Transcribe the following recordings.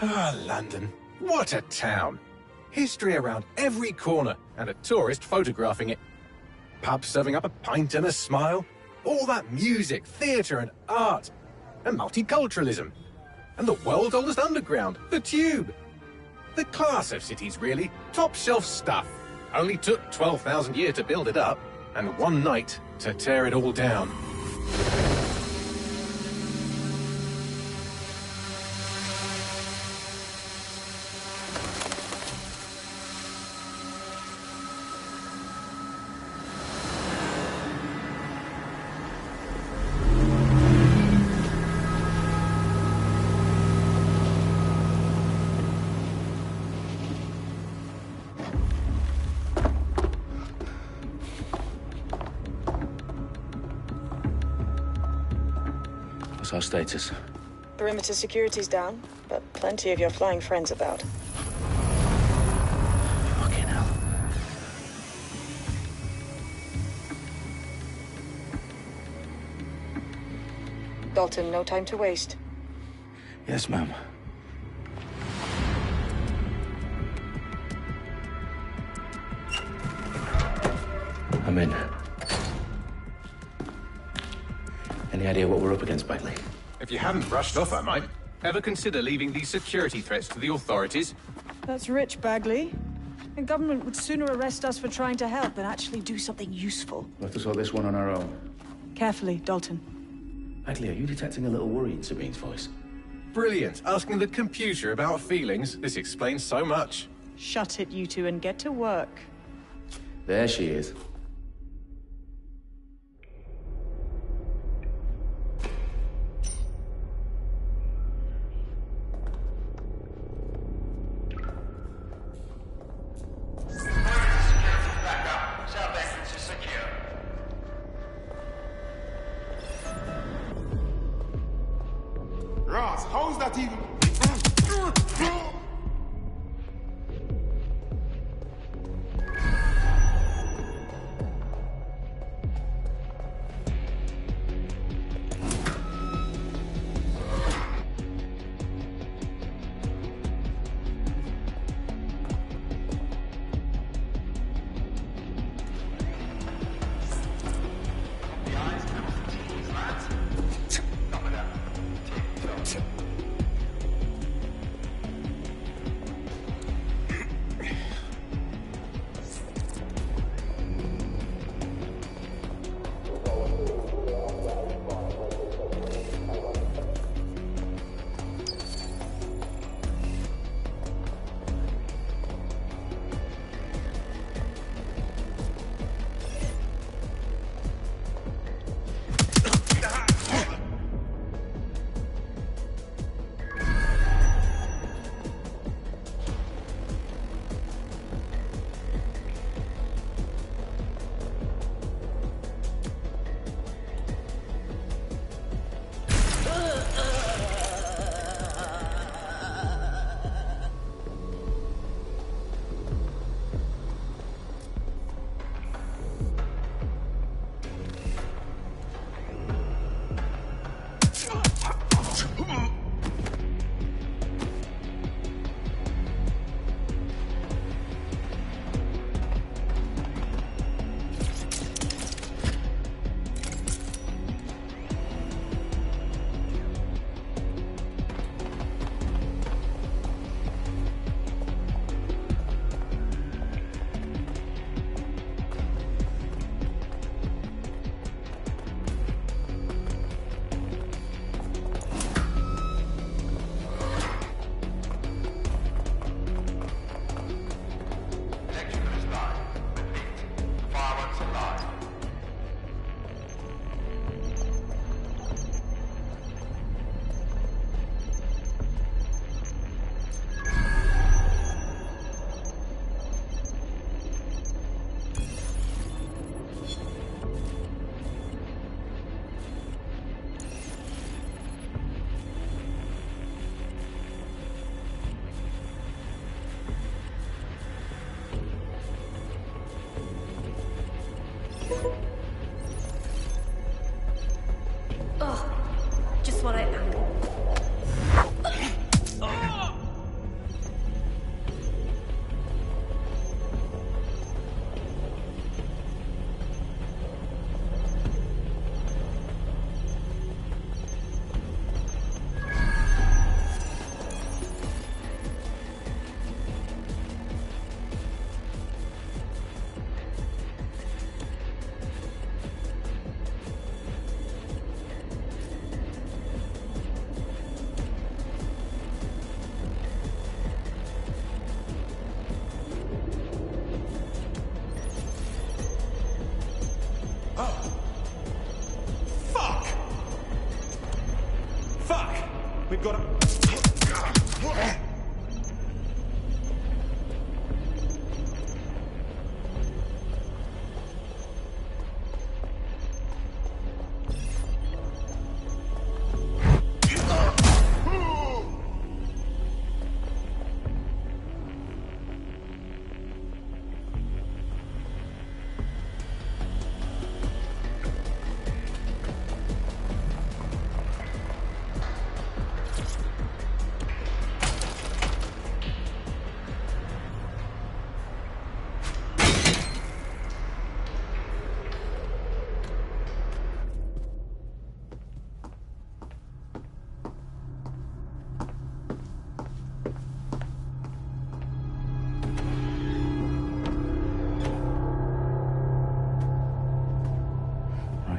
Ah, London. What a town. History around every corner, and a tourist photographing it. Pubs serving up a pint and a smile. All that music, theatre and art. And multiculturalism. And the world's oldest underground, the Tube. The class of cities, really. Top shelf stuff. Only took 12,000 years to build it up, and one night to tear it all down. What's our status? Perimeter security's down, but plenty of your flying friends about. Fucking hell. Dalton, no time to waste. Yes, ma'am. I'm in. Any idea what we're up against, Bagley? If you hadn't brushed off, I might. Ever consider leaving these security threats to the authorities? That's rich, Bagley. The government would sooner arrest us for trying to help than actually do something useful. We'll have to sort this one on our own. Carefully, Dalton. Bagley, are you detecting a little worry in Sabine's voice? Brilliant. Asking the computer about feelings. This explains so much. Shut it, you two, and get to work. There she is. Ross, how's that even?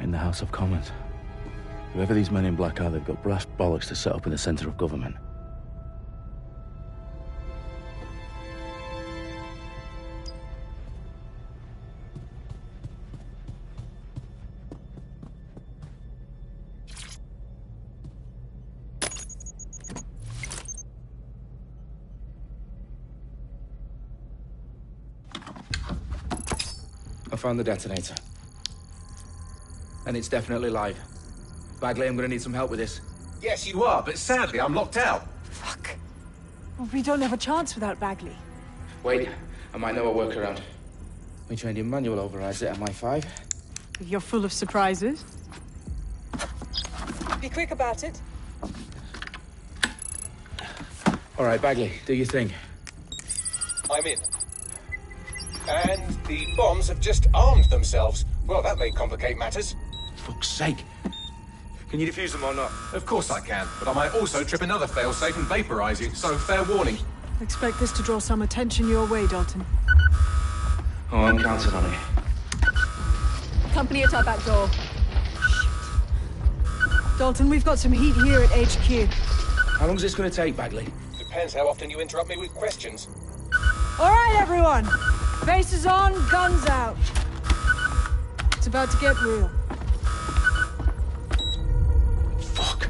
In the House of Commons. Whoever these men in black are, they've got brass bollocks to set up in the centre of government. I found the detonator. And it's definitely live. Bagley, I'm gonna need some help with this. Yes, you are, but sadly, I'm locked out. Fuck. Well, we don't have a chance without Bagley. Wait, I might know a workaround. We trained in manual overrides at MI5. You're full of surprises. Be quick about it. All right, Bagley, do your thing. I'm in. And the bombs have just armed themselves. Well, that may complicate matters. Fuck's sake. Can you defuse them or not? Of course I can, but I might also trip another failsafe and vaporize you, so fair warning. Expect this to draw some attention your way, Dalton. Oh, I'm counting on it. Company at our back door. Dalton, we've got some heat here at HQ. How long's this gonna take, Bagley? Depends how often you interrupt me with questions. All right, everyone. Faces on, guns out. It's about to get real. Fuck.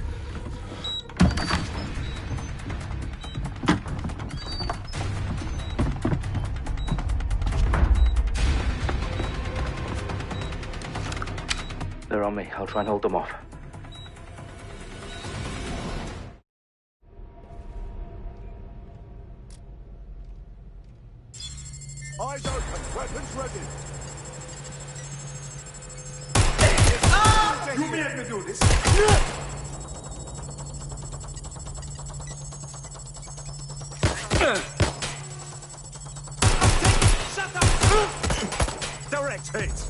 They're on me. I'll try and hold them off. Eyes open, weapons ready. You made me do this. Shut up! Direct hit.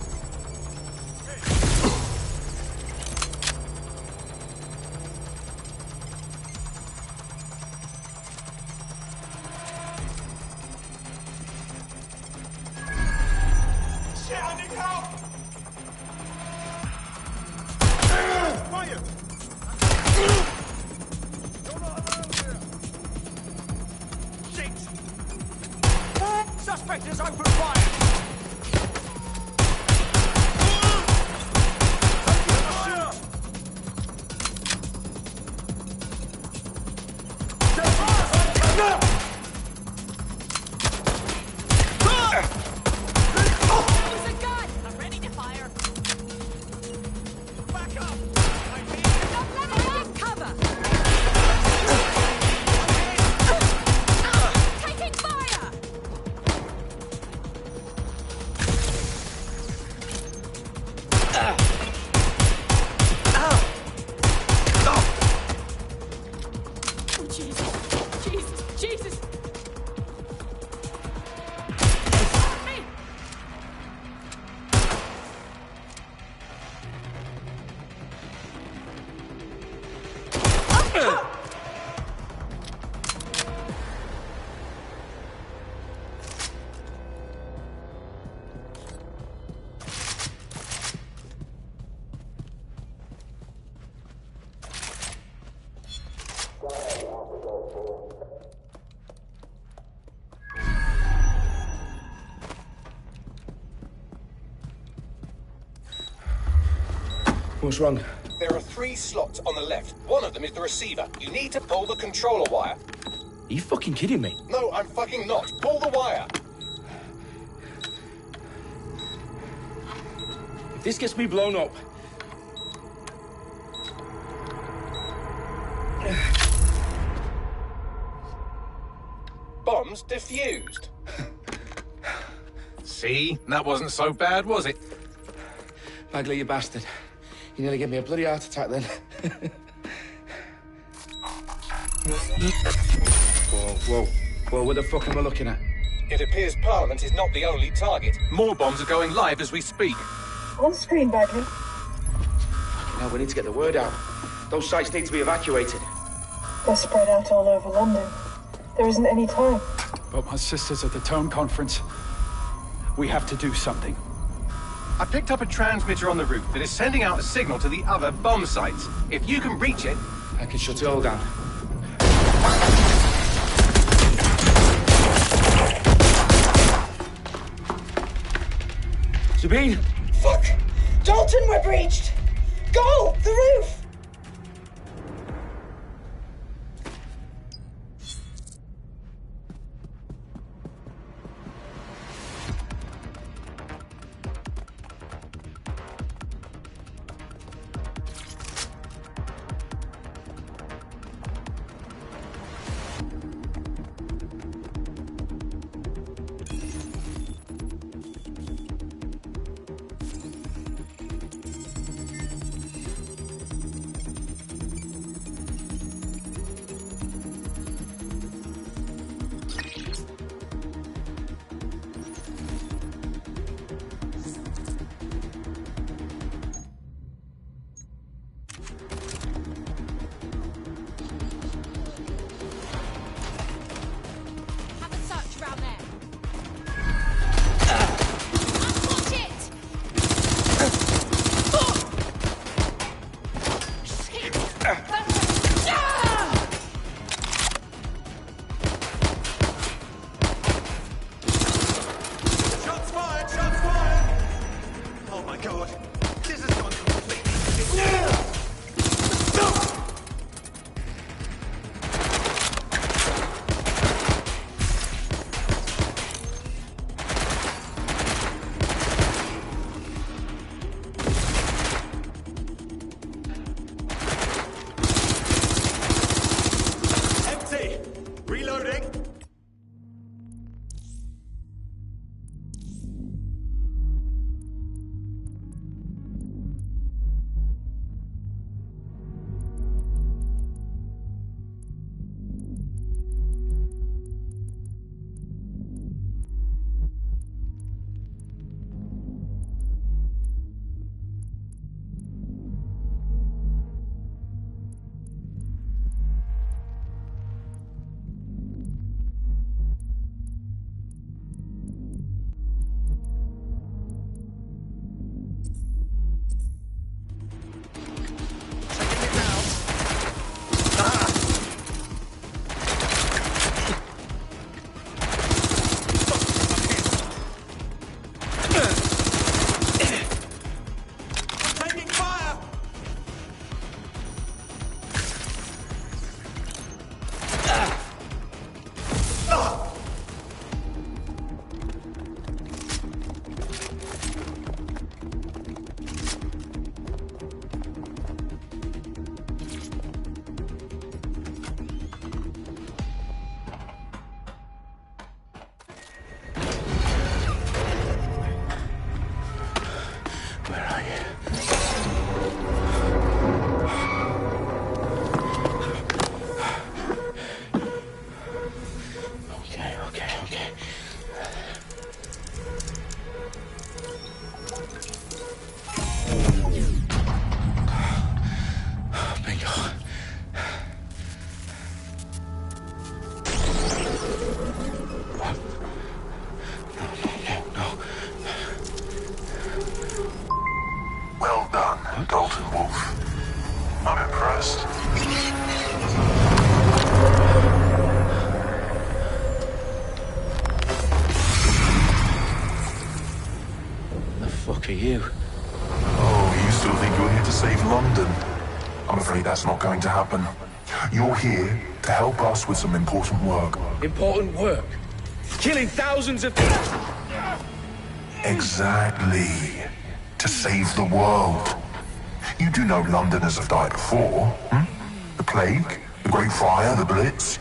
Suspect is open fire! What's wrong? There are 3 slots on the left. One of them is the receiver. You need to pull the controller wire. Are you fucking kidding me? No, I'm fucking not. Pull the wire. If this gets me blown up... Bombs defused. See? That wasn't so bad, was it? Bagley, you bastard. You nearly gave me a bloody heart attack then. Whoa, what the fuck am I looking at? It appears Parliament is not the only target. More bombs are going live as we speak. On screen, Bagley. Now we need to get the word out. Those sites need to be evacuated. They're spread out all over London. There isn't any time. But my sister's at the town conference. We have to do something. I picked up a transmitter on the roof that is sending out a signal to the other bomb sites. If you can reach it... I can shut it all down. Sabine! Fuck! Dalton, we're breached! Go! The roof! happen. You're here to help us with some important work. Important work? Killing thousands of... Exactly. To save the world. You do know Londoners have died before, hmm? The Plague, the Great Fire, the Blitz.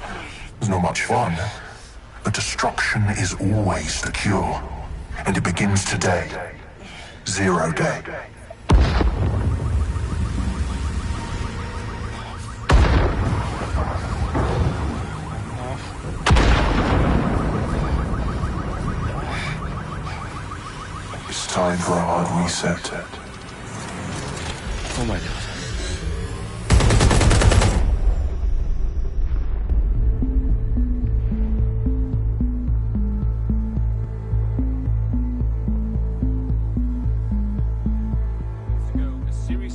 It's not much fun. But destruction is always the cure. And it begins today. Zero Day. It's time for a hard reset. Oh my God.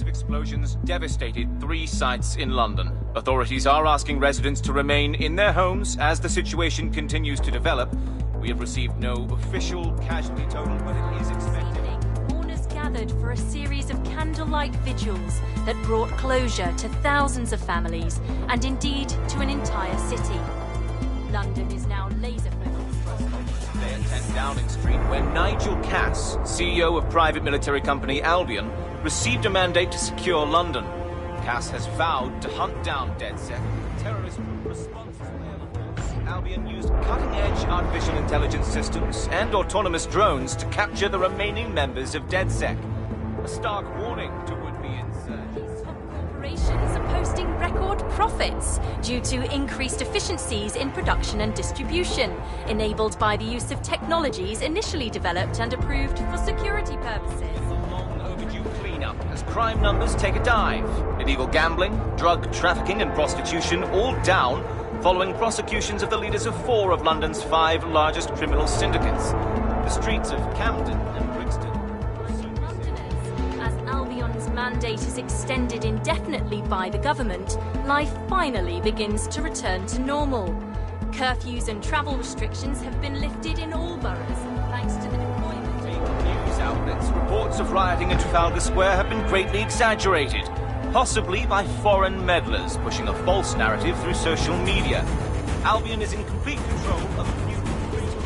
Explosions devastated 3 sites in London. Authorities are asking residents to remain in their homes as the situation continues to develop. We have received no official casualty total, but it is expected. Mourners gathered for a series of candlelight vigils that brought closure to thousands of families and indeed to an entire city. London is now laser-focused. Today at 10 Downing Street, where Nigel Cass, CEO of private military company Albion, received a mandate to secure London. Cass has vowed to hunt down DedSec. Terrorist response Albion used cutting-edge artificial intelligence systems and autonomous drones to capture the remaining members of DedSec. A stark warning to would-be insurgents. Top corporations are posting record profits due to increased efficiencies in production and distribution, enabled by the use of technologies initially developed and approved for security purposes. As crime numbers take a dive. Illegal gambling, drug trafficking and prostitution all down following prosecutions of the leaders of 4 of London's 5 largest criminal syndicates. The streets of Camden and Brixton. Londoners, as Albion's mandate is extended indefinitely by the government, life finally begins to return to normal. Curfews and travel restrictions have been lifted in all boroughs, thanks to the deployment news outlets. Reports of rioting in Trafalgar Square have been greatly exaggerated, possibly by foreign meddlers pushing a false narrative through social media. Albion is in complete control of a new...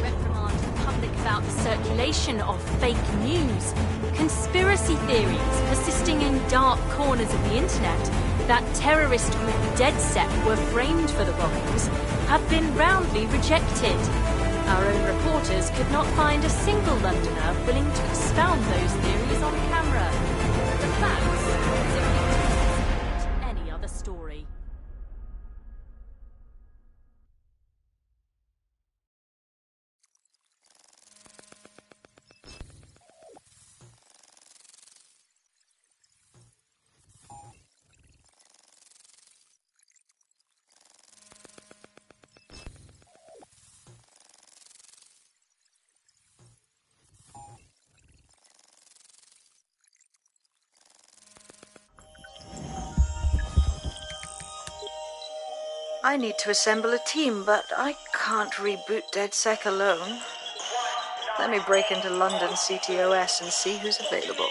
reprimand the public about the circulation of fake news, conspiracy theories persisting in dark corners of the internet that terrorist group DedSec were framed for the bombings have been roundly rejected. Our own reporters could not find a single Londoner willing to expound those theories on camera. The facts simply support any other story. I need to assemble a team, but I can't reboot DedSec alone. Let me break into London CTOS and see who's available.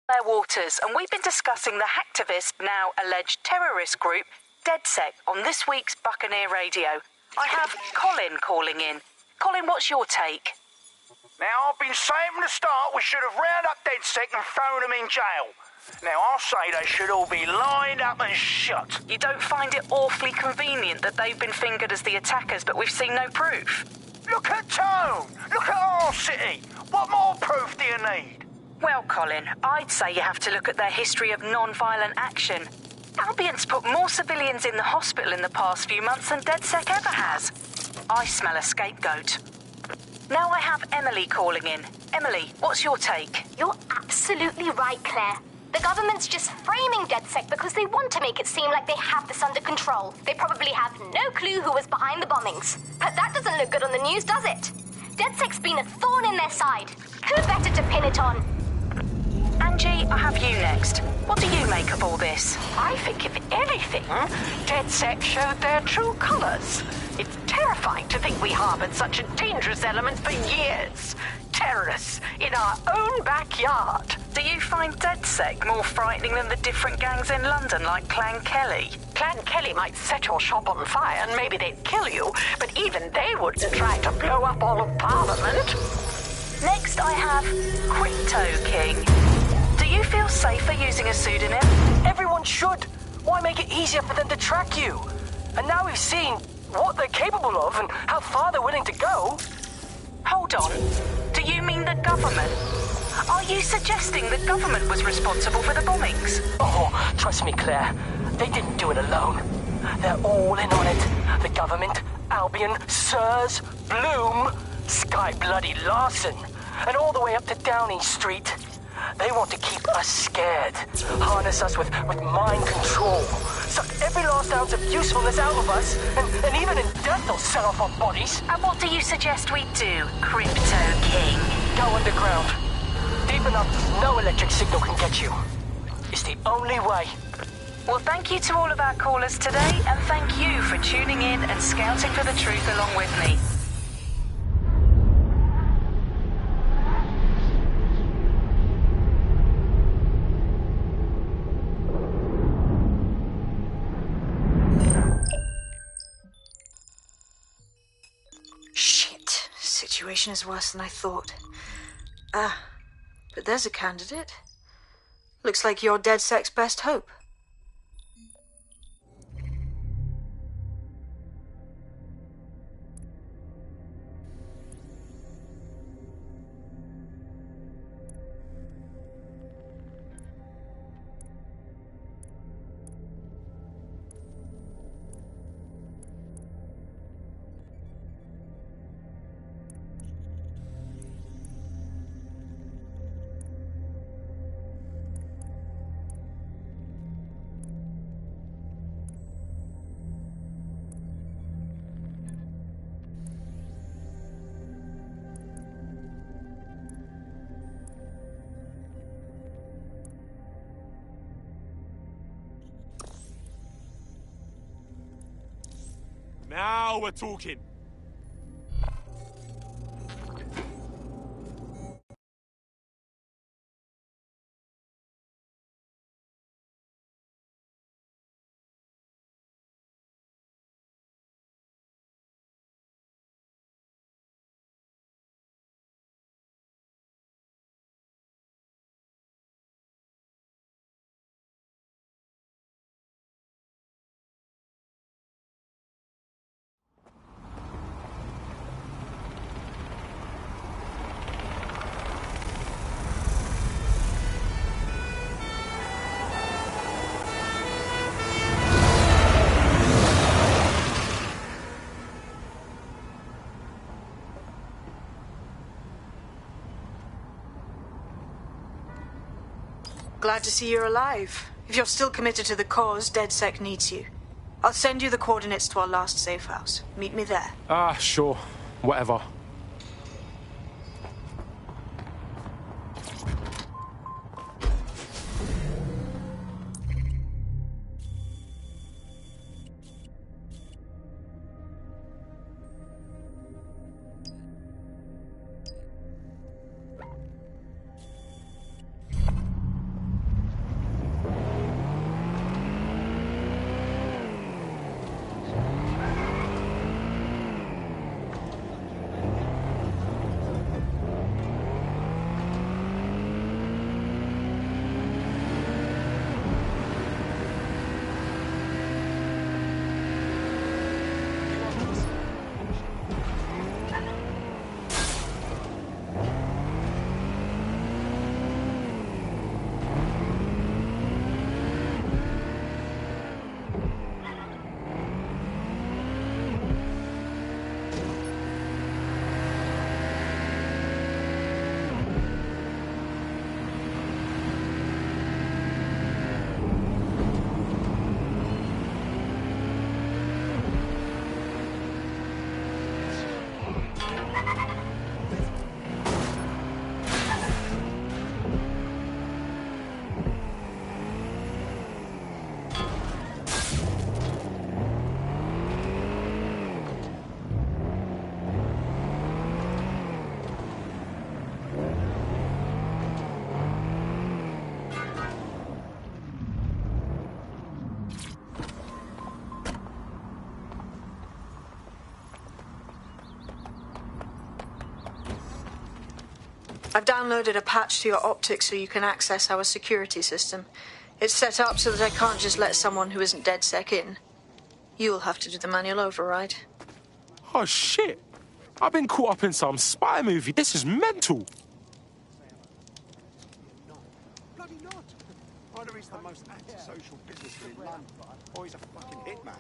Their waters, and we've been discussing the hacktivist, now alleged terrorist group, DedSec, on this week's Buccaneer Radio. I have Colin calling in. Colin, what's your take? Now, I've been saying from the start we should have rounded up DedSec and thrown them in jail. Now, I'll say they should all be lined up and shot. You don't find it awfully convenient that they've been fingered as the attackers, but we've seen no proof? Look at Tone! Look at our city! What more proof do you need? Well, Colin, I'd say you have to look at their history of non-violent action. Albion's put more civilians in the hospital in the past few months than DedSec ever has. I smell a scapegoat. Now I have Emily calling in. Emily, what's your take? You're absolutely right, Claire. The government's just framing DedSec because they want to make it seem like they have this under control. They probably have no clue who was behind the bombings. But that doesn't look good on the news, does it? DedSec's been a thorn in their side. Who better to pin it on? Angie, I have you next. What do you make of all this? I think, if anything, DedSec showed their true colors. It's terrifying to think we harbored such a dangerous element for years. Terrorists in our own backyard. Do you find DedSec more frightening than the different gangs in London, like Clan Kelly? Clan Kelly might set your shop on fire and maybe they'd kill you, but even they wouldn't try to blow up all of Parliament. Next, I have Crypto King. Do you feel safer using a pseudonym? Everyone should. Why make it easier for them to track you? And now we've seen what they're capable of and how far they're willing to go. Hold on. Do you mean the government? Are you suggesting the government was responsible for the bombings? Oh, trust me, Claire. They didn't do it alone. They're all in on it. The government, Albion, Sirs, Bloom, Sky Bloody Larson, and all the way up to Downing Street. They want to keep us scared, harness us with mind control, suck every last ounce of usefulness out of us, and even in death they'll sell off our bodies. And what do you suggest we do, Crypto King? Go underground. Deep enough, no electric signal can get you. It's the only way. Well, thank you to all of our callers today, and thank you for tuning in and scouting for the truth along with me. Shit. Situation is worse than I thought. But there's a candidate. Looks like you're DedSec's best hope. Now we're talking. Glad to see you're alive. If you're still committed to the cause, DedSec needs you. I'll send you the coordinates to our last safe house. Meet me there. Sure. Whatever. I've downloaded a patch to your optics so you can access our security system. It's set up so that I can't just let someone who isn't DedSec in. You'll have to do the manual override. Oh, shit. I've been caught up in some spy movie. This is mental. Bloody not. Either he's the most antisocial businessman in London, or he's a fucking hitman.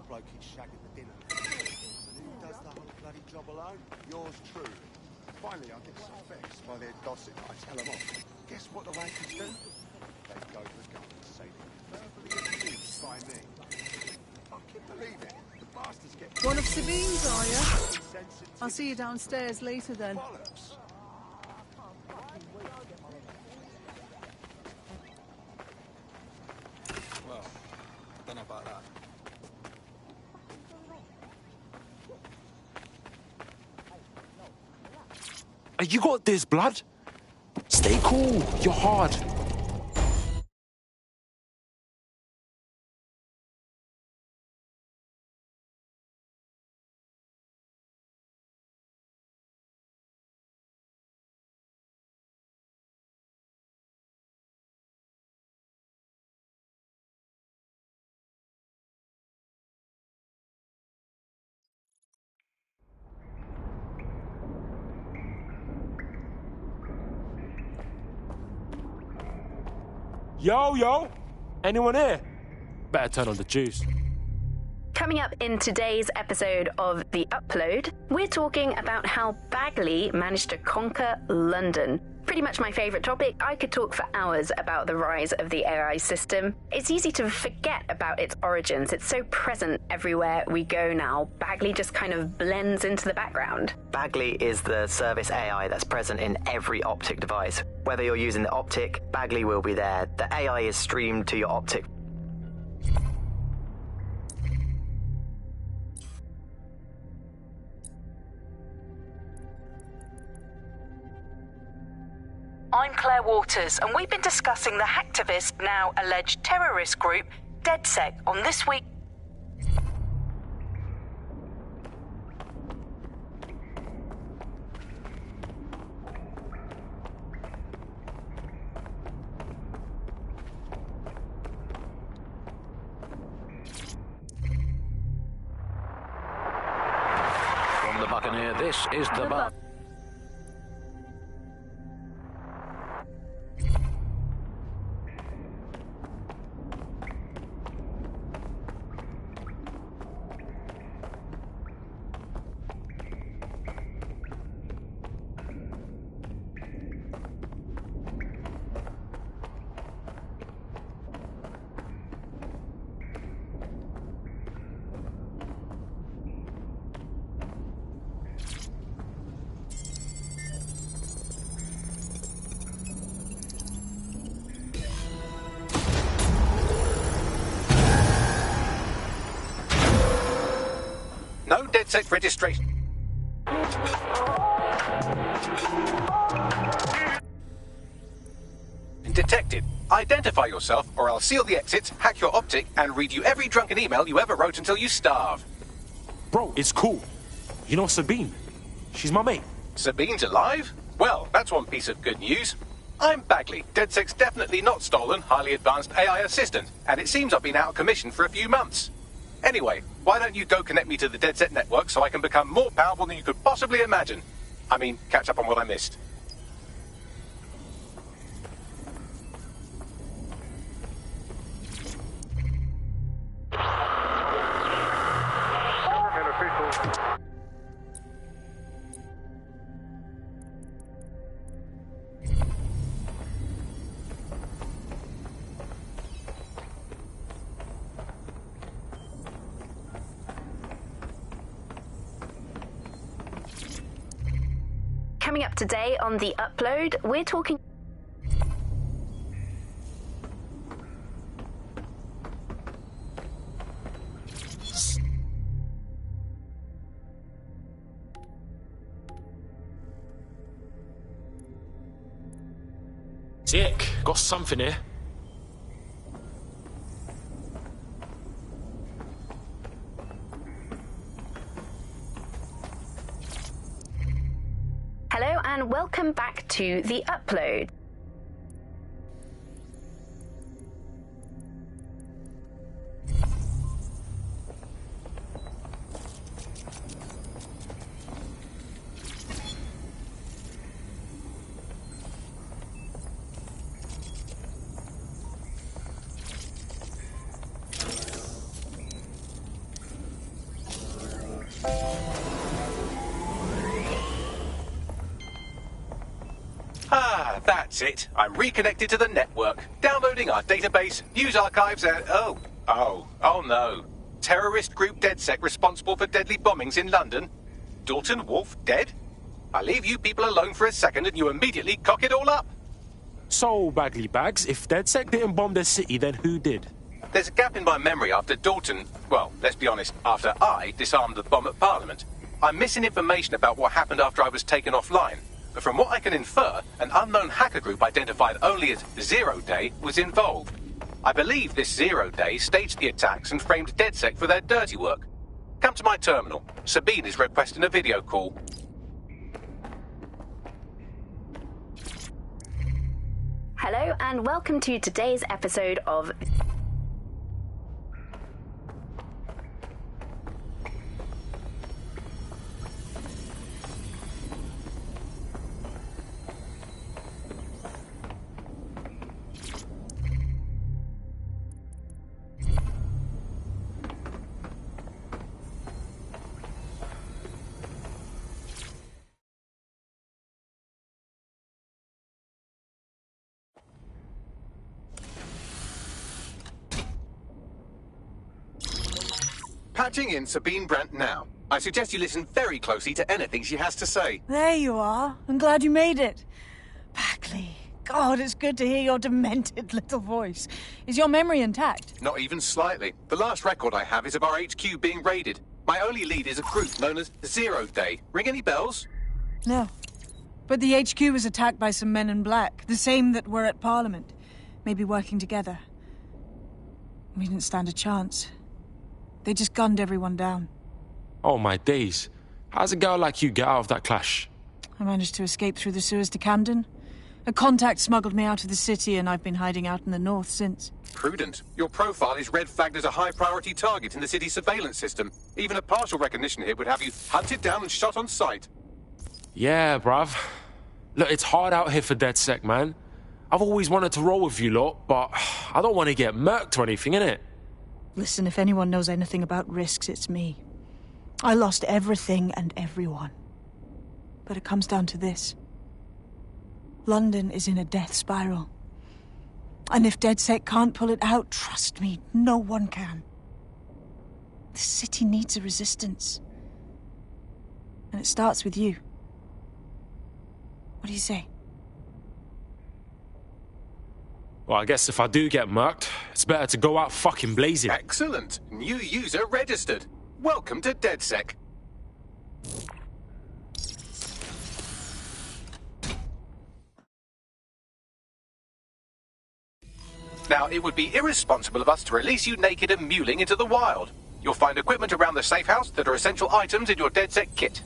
Bloke keeps shagging the dinner. And who does the whole bloody job alone? Yours truly. Finally, I get some vexed by their gossip. I tell them off. Guess what the wankers do? They go to the government, say they're verbally abused by me. I can't believe it. The bastards get... One of Sabine's, are you? I'll see you downstairs later then. Bollocks. Well, I don't know about that. You got this, blood. Stay cool. You're hard. Yo, anyone here? Better turn on the juice. Coming up in today's episode of The Upload, we're talking about how Bagley managed to conquer London. Pretty much my favourite topic. I could talk for hours about the rise of the AI system. It's easy to forget about its origins. It's so present everywhere we go now. Bagley just kind of blends into the background. Bagley is the service AI that's present in every optic device. Whether you're using the optic, Bagley will be there. The AI is streamed to your optic. I'm Claire Waters, and we've been discussing the hacktivist, now alleged terrorist group, DedSec, on This Week. From the Buccaneer, this is the Buck. No DedSec registration. Detected. Identify yourself, or I'll seal the exits, hack your optic, and read you every drunken email you ever wrote until you starve. Bro, it's cool. You know Sabine? She's my mate. Sabine's alive? Well, that's one piece of good news. I'm Bagley, DedSec's definitely not stolen, highly advanced AI assistant, and it seems I've been out of commission for a few months. Anyway, why don't you go connect me to the DedSec network so I can become more powerful than you could possibly imagine? I mean, catch up on what I missed. Coming up today on The Upload, we're talking... Sick. Got something here. Hello and welcome back to The Upload. Ah, that's it. I'm reconnected to the network, downloading our database, news archives, and oh no. Terrorist group DedSec responsible for deadly bombings in London. Dalton Wolf dead? I leave you people alone for a second and you immediately cock it all up. So, Bagley Bags, if DedSec didn't bomb the city, then who did? There's a gap in my memory after Dalton, well, let's be honest, after I disarmed the bomb at Parliament. I'm missing information about what happened after I was taken offline. But from what I can infer, an unknown hacker group identified only as Zero Day was involved. I believe this Zero Day staged the attacks and framed DedSec for their dirty work. Come to my terminal. Sabine is requesting a video call. Hello and welcome to today's episode of... Patching in Sabine Brandt now. I suggest you listen very closely to anything she has to say. There you are. I'm glad you made it. Bagley. God, it's good to hear your demented little voice. Is your memory intact? Not even slightly. The last record I have is of our HQ being raided. My only lead is a group known as Zero Day. Ring any bells? No. But the HQ was attacked by some men in black, the same that were at Parliament. Maybe working together. We didn't stand a chance. They just gunned everyone down. Oh my days. How's a girl like you get out of that clash? I managed to escape through the sewers to Camden. A contact smuggled me out of the city and I've been hiding out in the north since. Prudent. Your profile is red flagged as a high-priority target in the city's surveillance system. Even a partial recognition here would have you hunted down and shot on sight. Yeah, bruv. Look, it's hard out here for DedSec, man. I've always wanted to roll with you lot, but I don't want to get murked or anything, innit? Listen, if anyone knows anything about risks, it's me. I lost everything and everyone. But it comes down to this. London is in a death spiral. And if DedSec can't pull it out, trust me, no one can. The city needs a resistance. And it starts with you. What do you say? Well, I guess if I do get murked, it's better to go out fucking blazing. Excellent. New user registered. Welcome to DedSec. Now, it would be irresponsible of us to release you naked and mewling into the wild. You'll find equipment around the safe house that are essential items in your DedSec kit.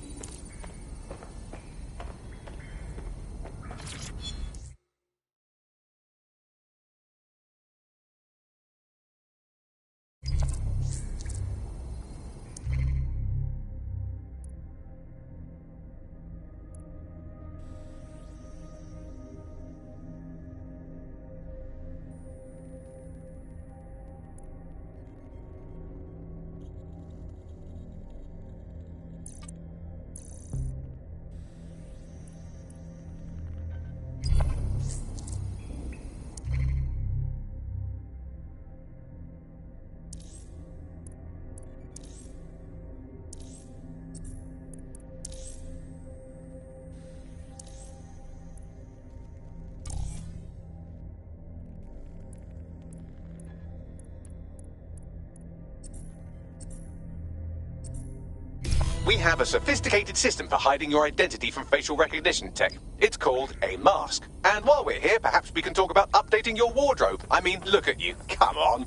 We have a sophisticated system for hiding your identity from facial recognition tech. It's called a mask. And while we're here, perhaps we can talk about updating your wardrobe. I mean, look at you. Come on.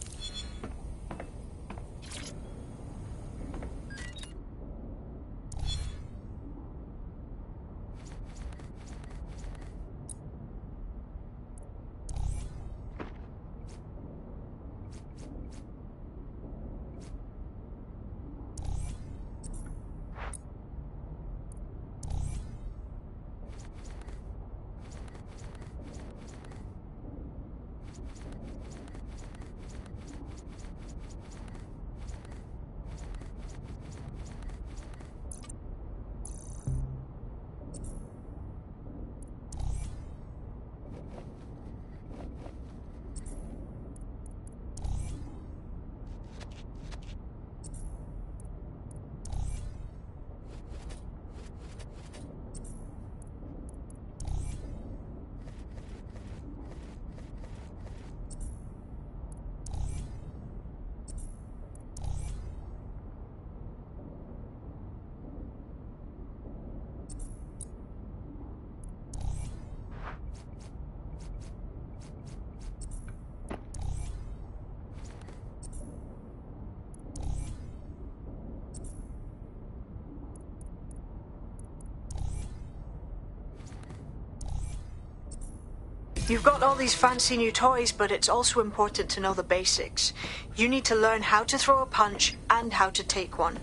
You've got all these fancy new toys, but it's also important to know the basics. You need to learn how to throw a punch and how to take one.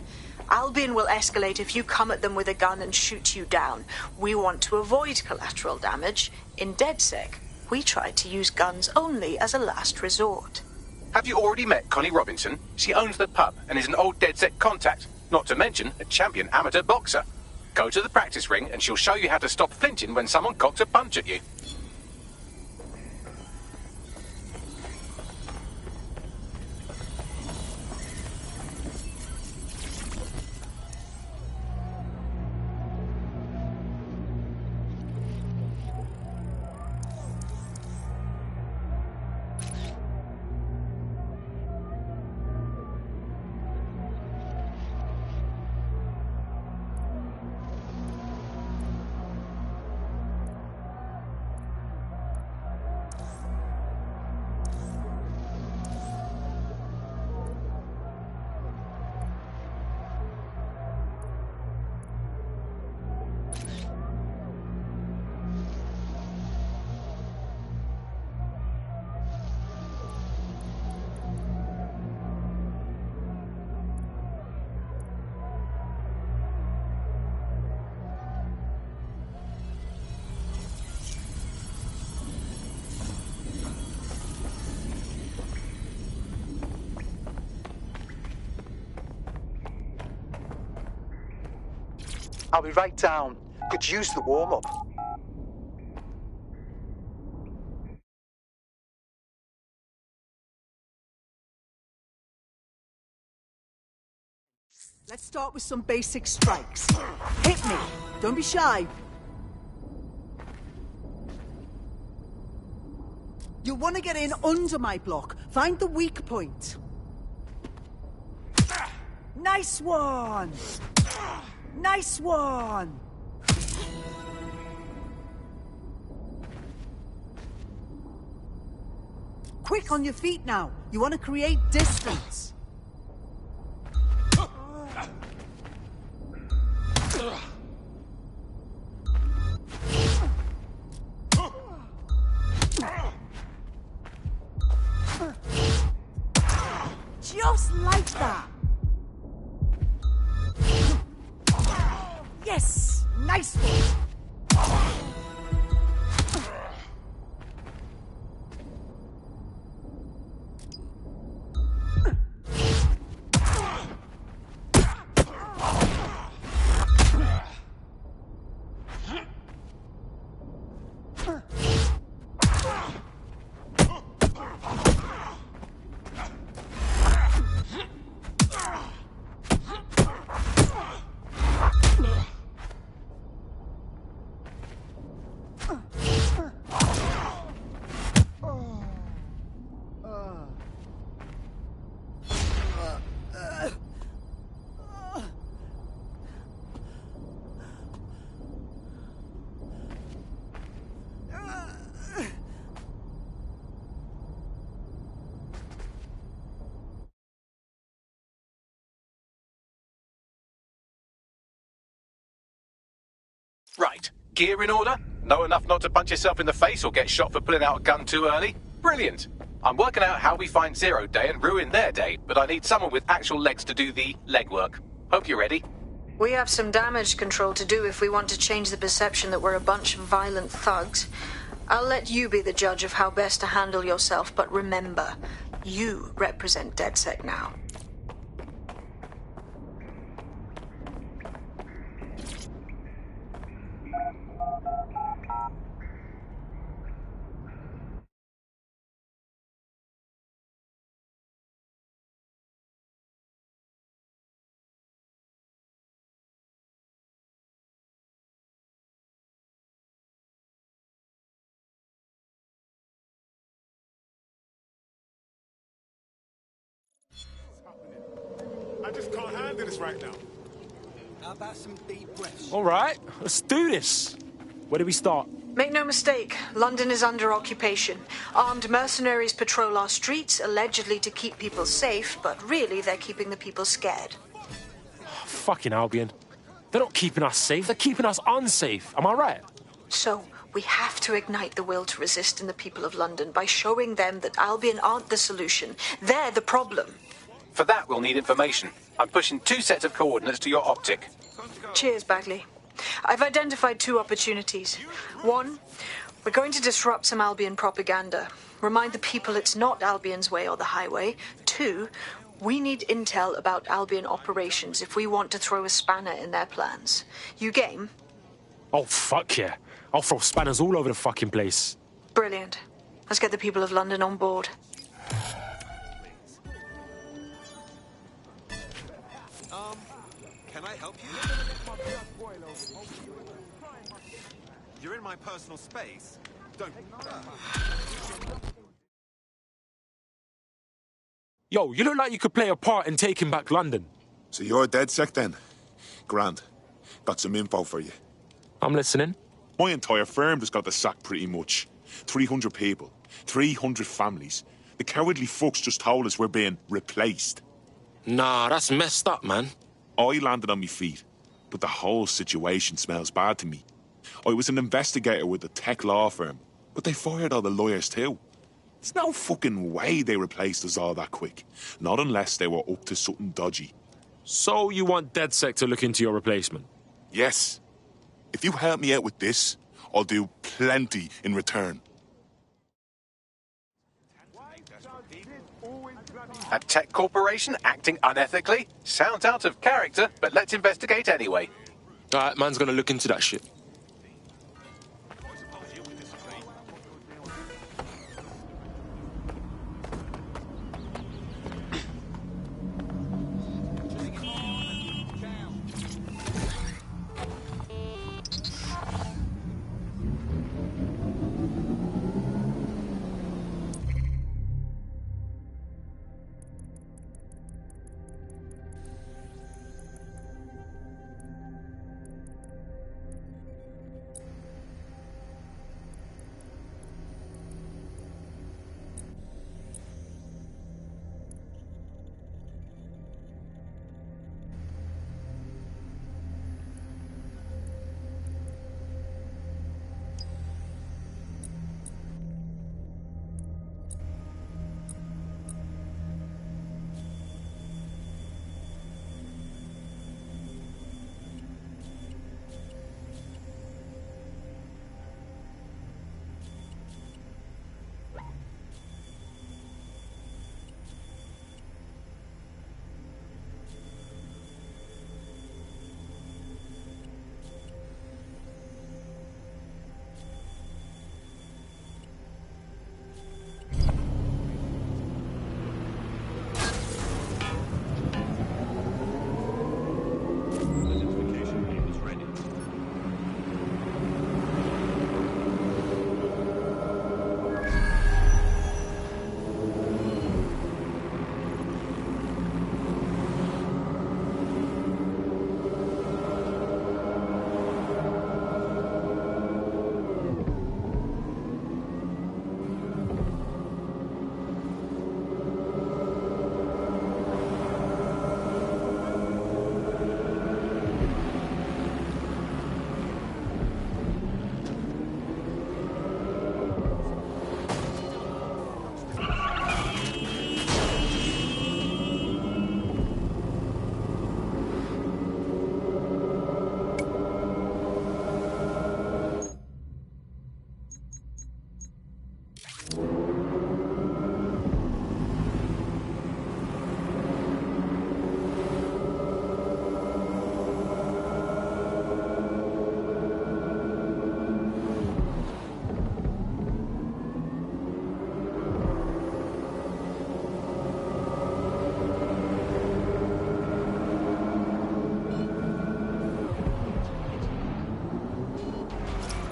Albion will escalate if you come at them with a gun and shoot you down. We want to avoid collateral damage. In DedSec, we try to use guns only as a last resort. Have you already met Connie Robinson? She owns the pub and is an old DedSec contact, not to mention a champion amateur boxer. Go to the practice ring and she'll show you how to stop flinching when someone cocks a punch at you. I'll be right down. Could use the warm-up. Let's start with some basic strikes. Hit me. Don't be shy. You'll want to get in under my block. Find the weak point. Nice one! Nice one! Quick on your feet now. You want to create distance. Just like that. Yes! Nice one! Right. Gear in order? Know enough not to punch yourself in the face or get shot for pulling out a gun too early? Brilliant. I'm working out how we find Zero Day and ruin their day, but I need someone with actual legs to do the legwork. Hope you're ready. We have some damage control to do if we want to change the perception that we're a bunch of violent thugs. I'll let you be the judge of how best to handle yourself, but remember, you represent DedSec now. I just can't handle this right now. How about some deep breaths? All right, let's do this. Where do we start? Make no mistake, London is under occupation. Armed mercenaries patrol our streets, allegedly to keep people safe, but really they're keeping the people scared. Fucking Albion. They're not keeping us safe, they're keeping us unsafe. Am I right? So, we have to ignite the will to resist in the people of London by showing them that Albion aren't the solution. They're the problem. For that, we'll need information. I'm pushing 2 sets of coordinates to your optic. Cheers, Bagley. I've identified 2 opportunities. 1, we're going to disrupt some Albion propaganda. Remind the people it's not Albion's way or the highway. 2, we need intel about Albion operations if we want to throw a spanner in their plans. You game? Oh, fuck yeah. I'll throw spanners all over the fucking place. Brilliant. Let's get the people of London on board. Can I help you? You're in my personal space. Don't... Yo, you look like you could play a part in taking back London. So you're DedSec then? Grand. Got some info for you. I'm listening. My entire firm just got the sack pretty much. 300 people. 300 families. The cowardly fucks just told us we're being replaced. Nah, that's messed up, man. I landed on my feet, but the whole situation smells bad to me. I was an investigator with a tech law firm, but they fired all the lawyers too. There's no fucking way they replaced us all that quick. Not unless they were up to something dodgy. So you want DedSec to look into your replacement? Yes. If you help me out with this, I'll do plenty in return. A tech corporation acting unethically? Sounds out of character, but let's investigate anyway. All right, man's gonna look into that shit.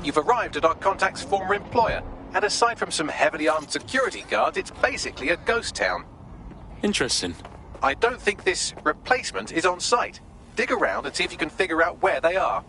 You've arrived at our contact's former employer, and aside from some heavily armed security guards, it's basically a ghost town. Interesting. I don't think this replacement is on site. Dig around and see if you can figure out where they are.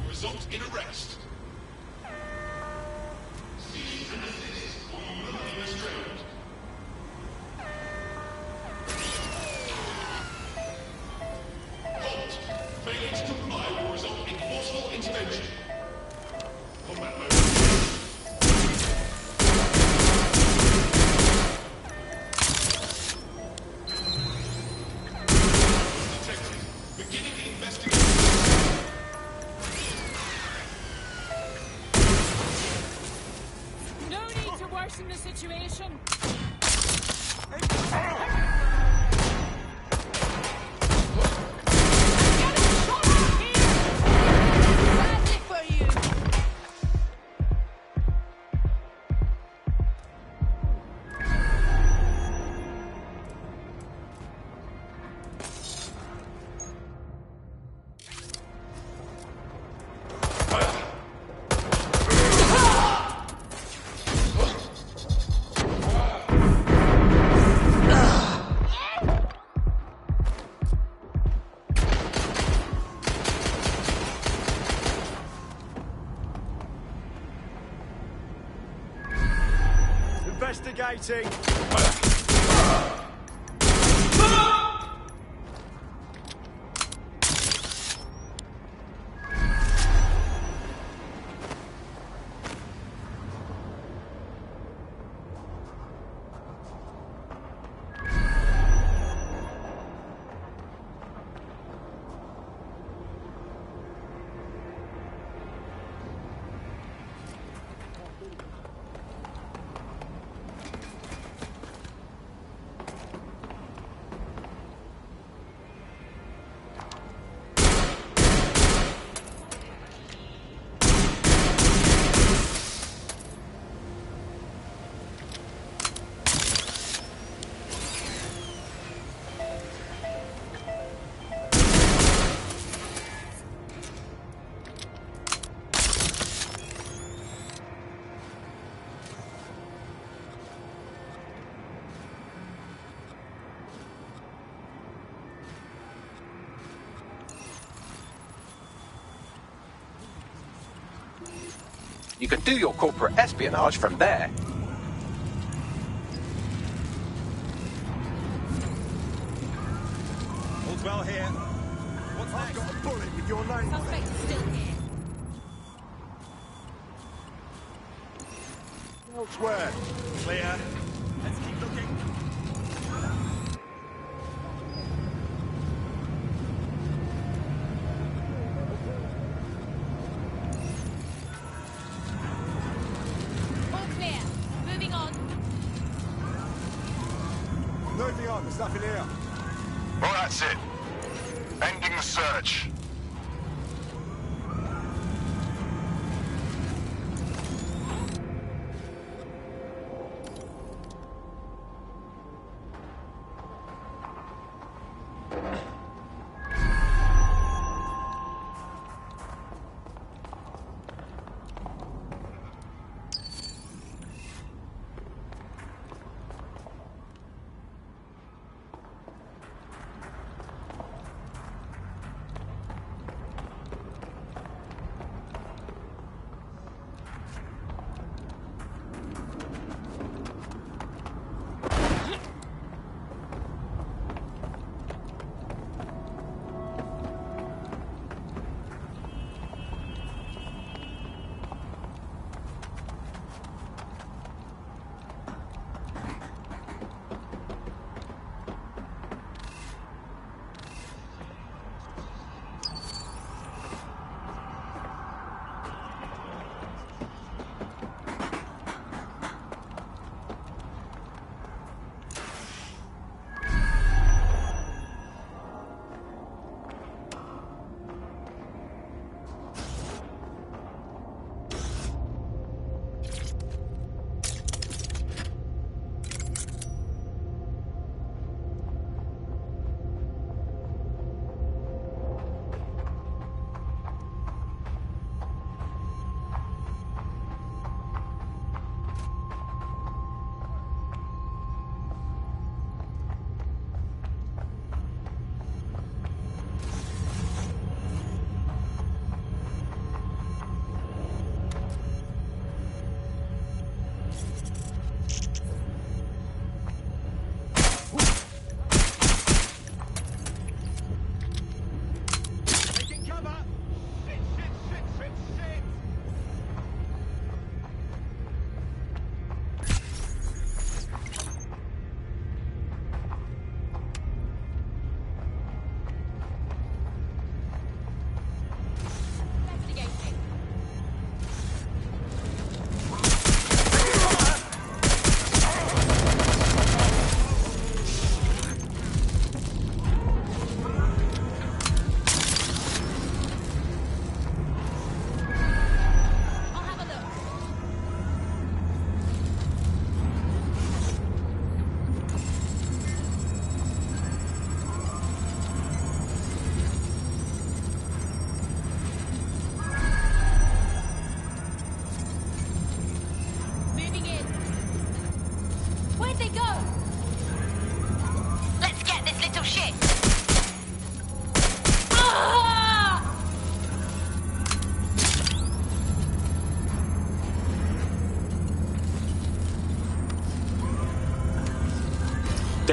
Result in arrest. Halt! Failing to comply will result in forceful intervention. Combat mode. Detected. Beginning the investigation. Worsen the situation. Investigating. You can do your corporate espionage from there. All's well here. What's next? I've got a bullet with your name on it. Suspect is still here. Elsewhere. Clear. Let's keep looking. All clear. Moving on. Moving on. There's nothing here. Well, that's it. Ending the search.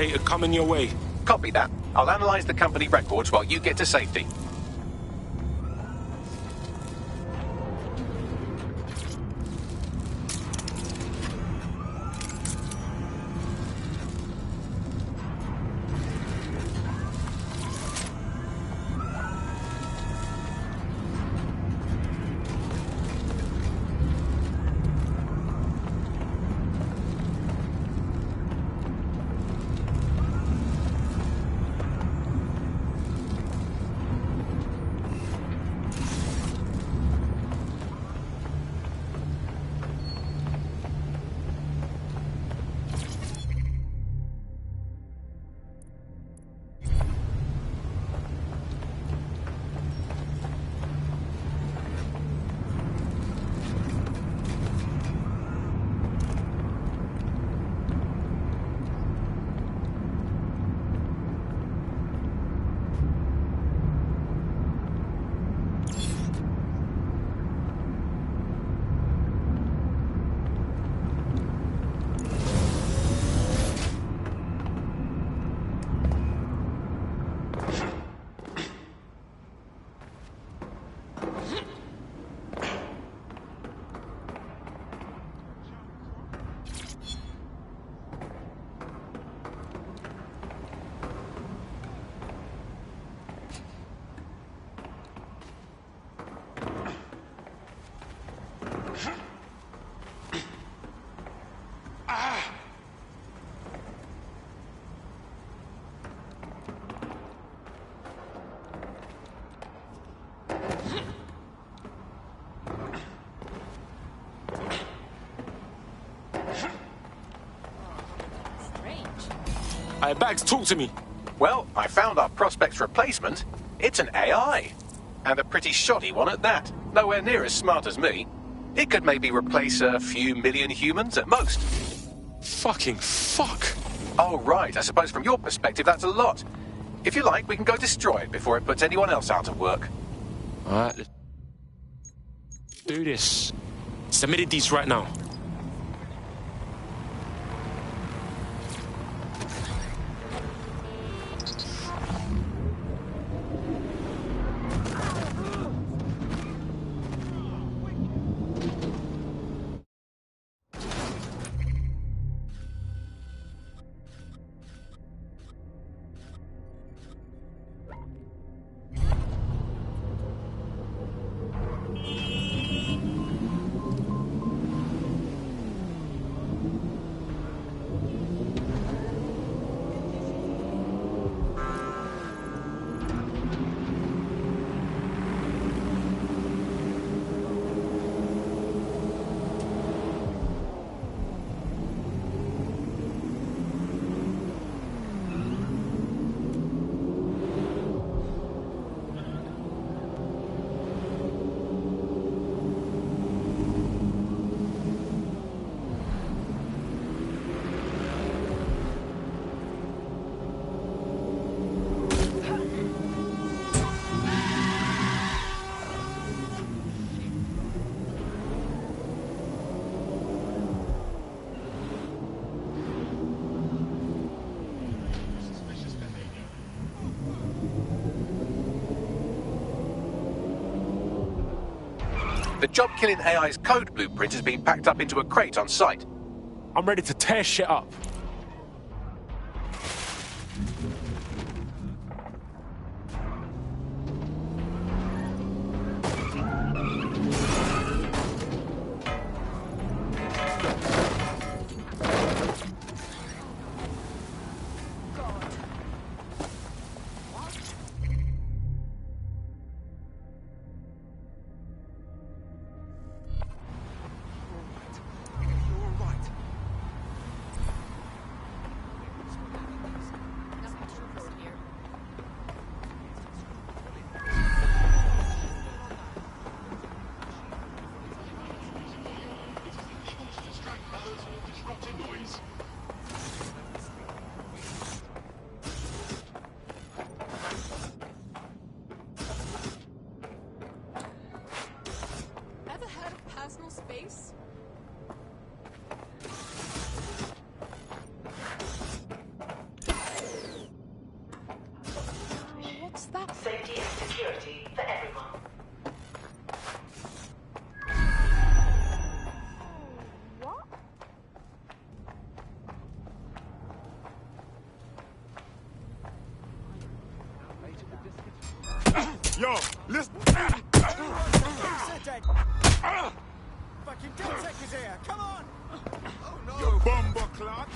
data coming your way. Copy that. I'll analyze the company records while you get to safety. Hey, Bags, talk to me. Well, I found our prospect's replacement. It's an AI. And a pretty shoddy one at that. Nowhere near as smart as me. It could maybe replace a few million humans at most. Fucking fuck. Oh, right. I suppose from your perspective that's a lot. If you like, we can go destroy it before it puts anyone else out of work. Alright, let's do this. Submitted these right now. The job-killing AI's code blueprint has been packed up into a crate on site. I'm ready to tear shit up. that? Safety and security for everyone. What? Yo, listen. Fucking DedSec is here. Come on. Oh no. You bumbo clock.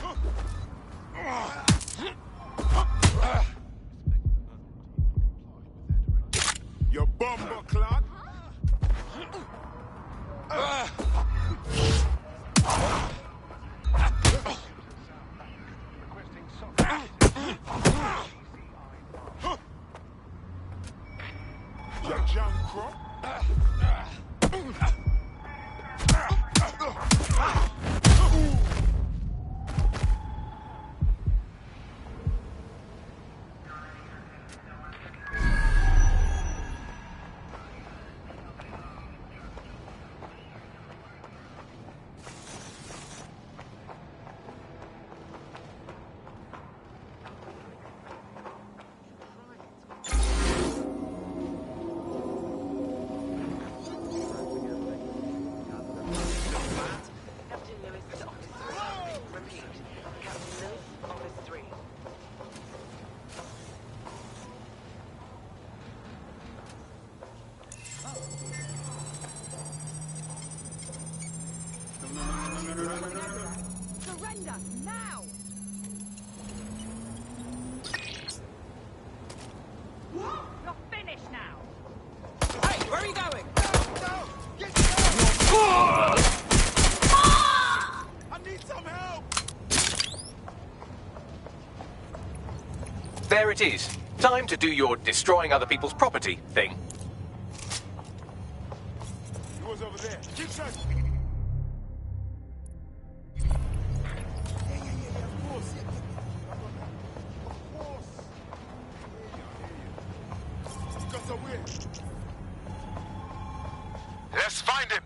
You bumbo clock. You junk crook. Surrender now! You're finished now! Hey, where are you going? I need some help. There it is. Time to do your destroying other people's property thing. He was over there. Keep searching. Let's find him.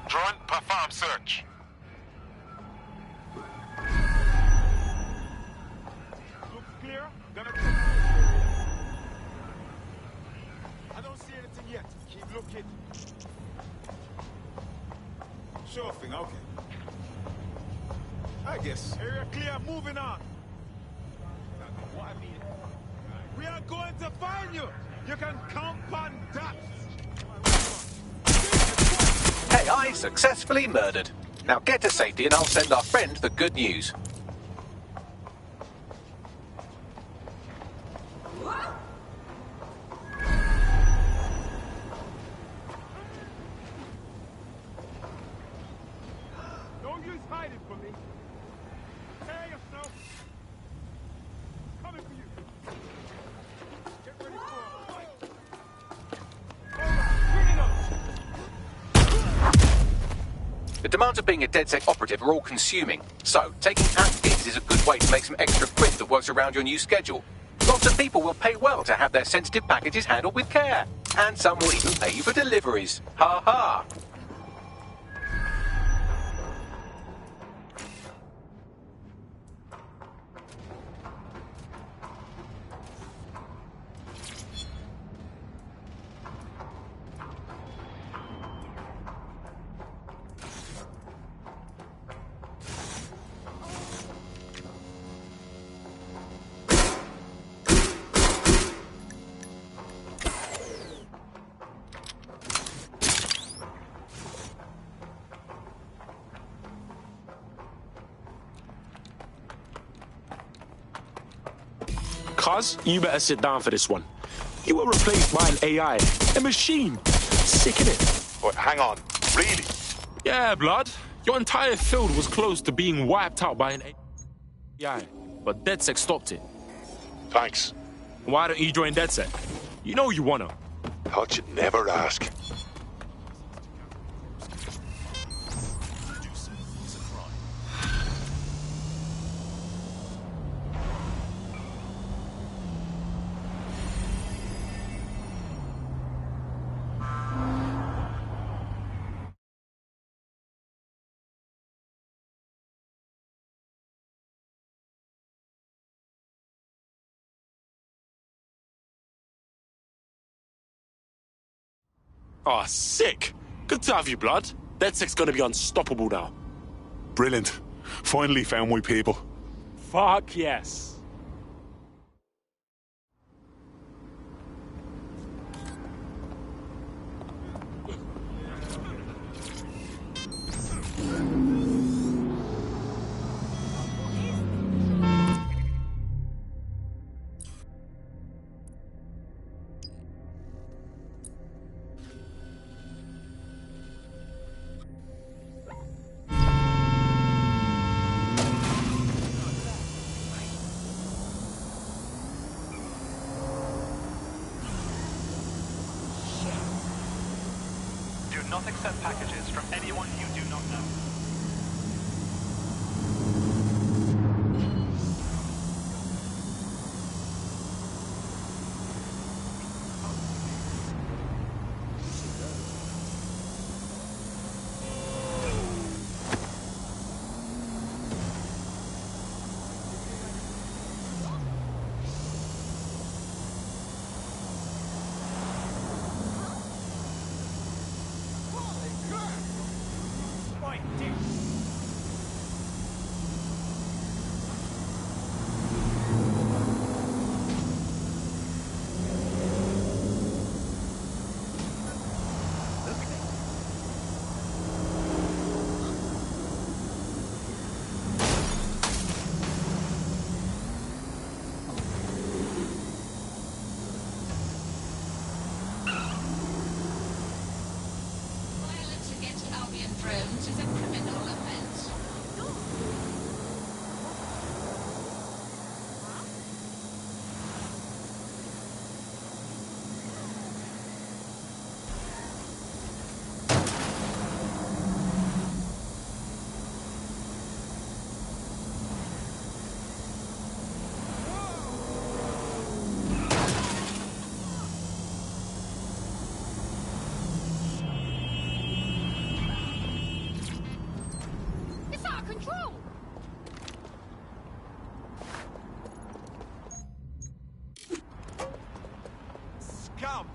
Drone, perform search. Looks clear. Gonna check. I don't see anything yet. Keep looking. Sure thing, okay. I guess. Area clear, moving on. What I mean, we are going to find you. You can count on that. AI successfully murdered. Now get to safety and I'll send our friend the good news. Don't use hiding from me. Prepare yourself. Coming for you. Get ready for a fight. All right, bring it up. The demands of being a DedSec operative are all consuming, so taking app gigs is a good way to make some extra quid that works around your new schedule. Lots of people will pay well to have their sensitive packages handled with care, and some will even pay you for deliveries. Ha ha! Cuz, you better sit down for this one. You were replaced by an AI, a machine. Sick, innit? Wait, hang on. Really? Yeah, blood. Your entire field was close to being wiped out by an AI, but DedSec stopped it. Thanks. Why don't you join DedSec? You know you wanna. Thought you'd never ask. Oh, sick. Good to have you, blood. DedSec's gonna be unstoppable now. Brilliant. Finally found my people. Fuck yes. Do not accept packages from anyone you do not know. Drones is a criminal offense. It's out of control! Scum!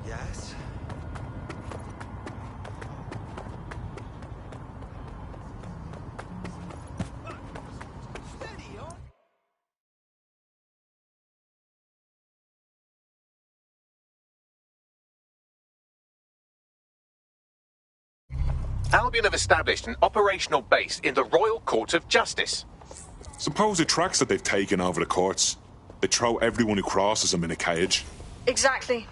Yes? Albion have established an operational base in the Royal Court of Justice. Suppose it tracks that they've taken over the courts. They throw everyone who crosses them in a cage. Exactly.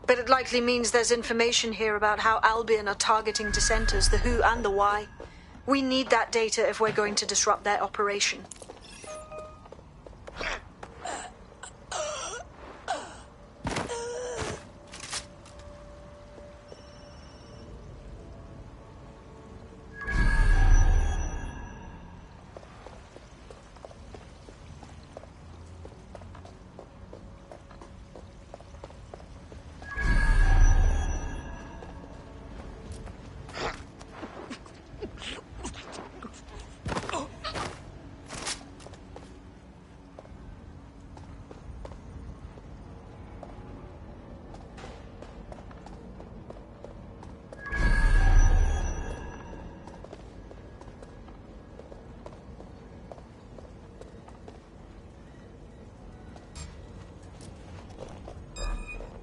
But it likely means there's information here about how Albion are targeting dissenters, the who and the why. We need that data if we're going to disrupt their operation.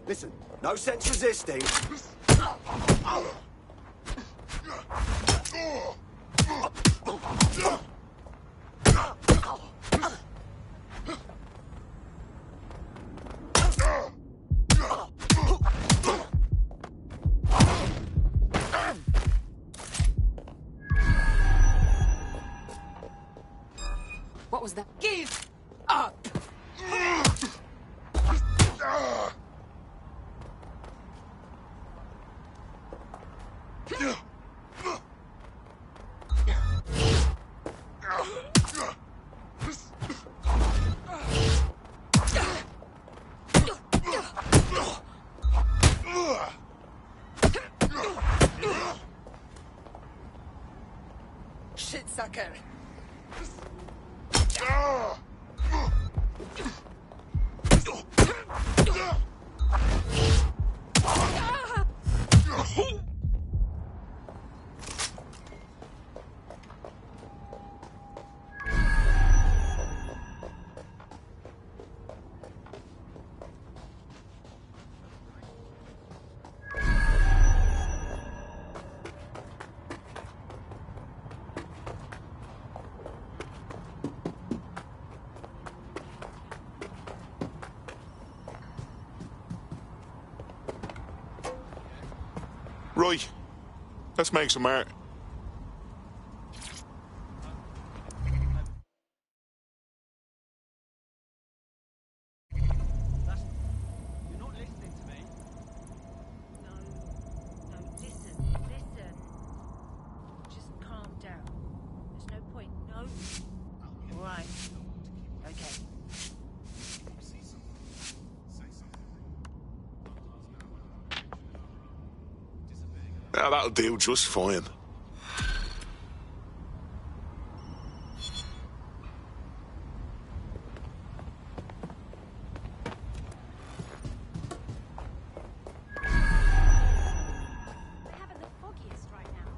Listen, no sense resisting. What was that? Give up! fucker! Right. Let's make some art. You're not listening to me. No, listen. Just calm down. There's no point. No. All right. Okay. Yeah, that'll do just fine. They're having the foggiest right now.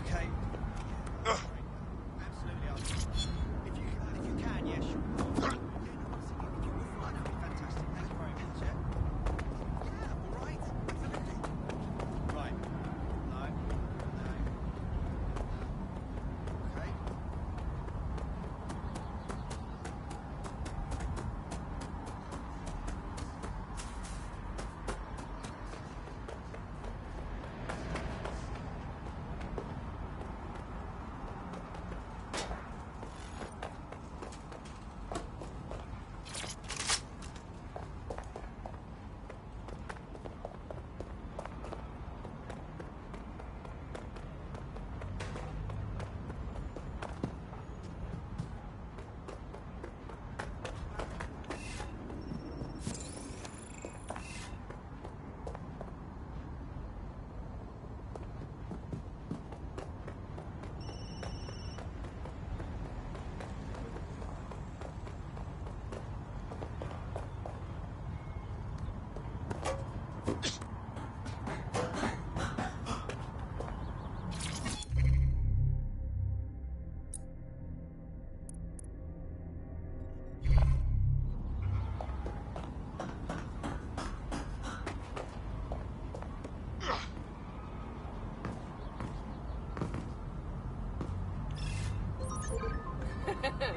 Okay. Absolutely. If you can, yeah, sure. Yeah, no, honestly, if you would fly, that'd be fantastic. Thanks very much, yeah? Yeah, all right. Absolutely. Right. No. Okay.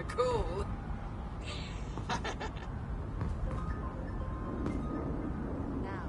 Cool. Now,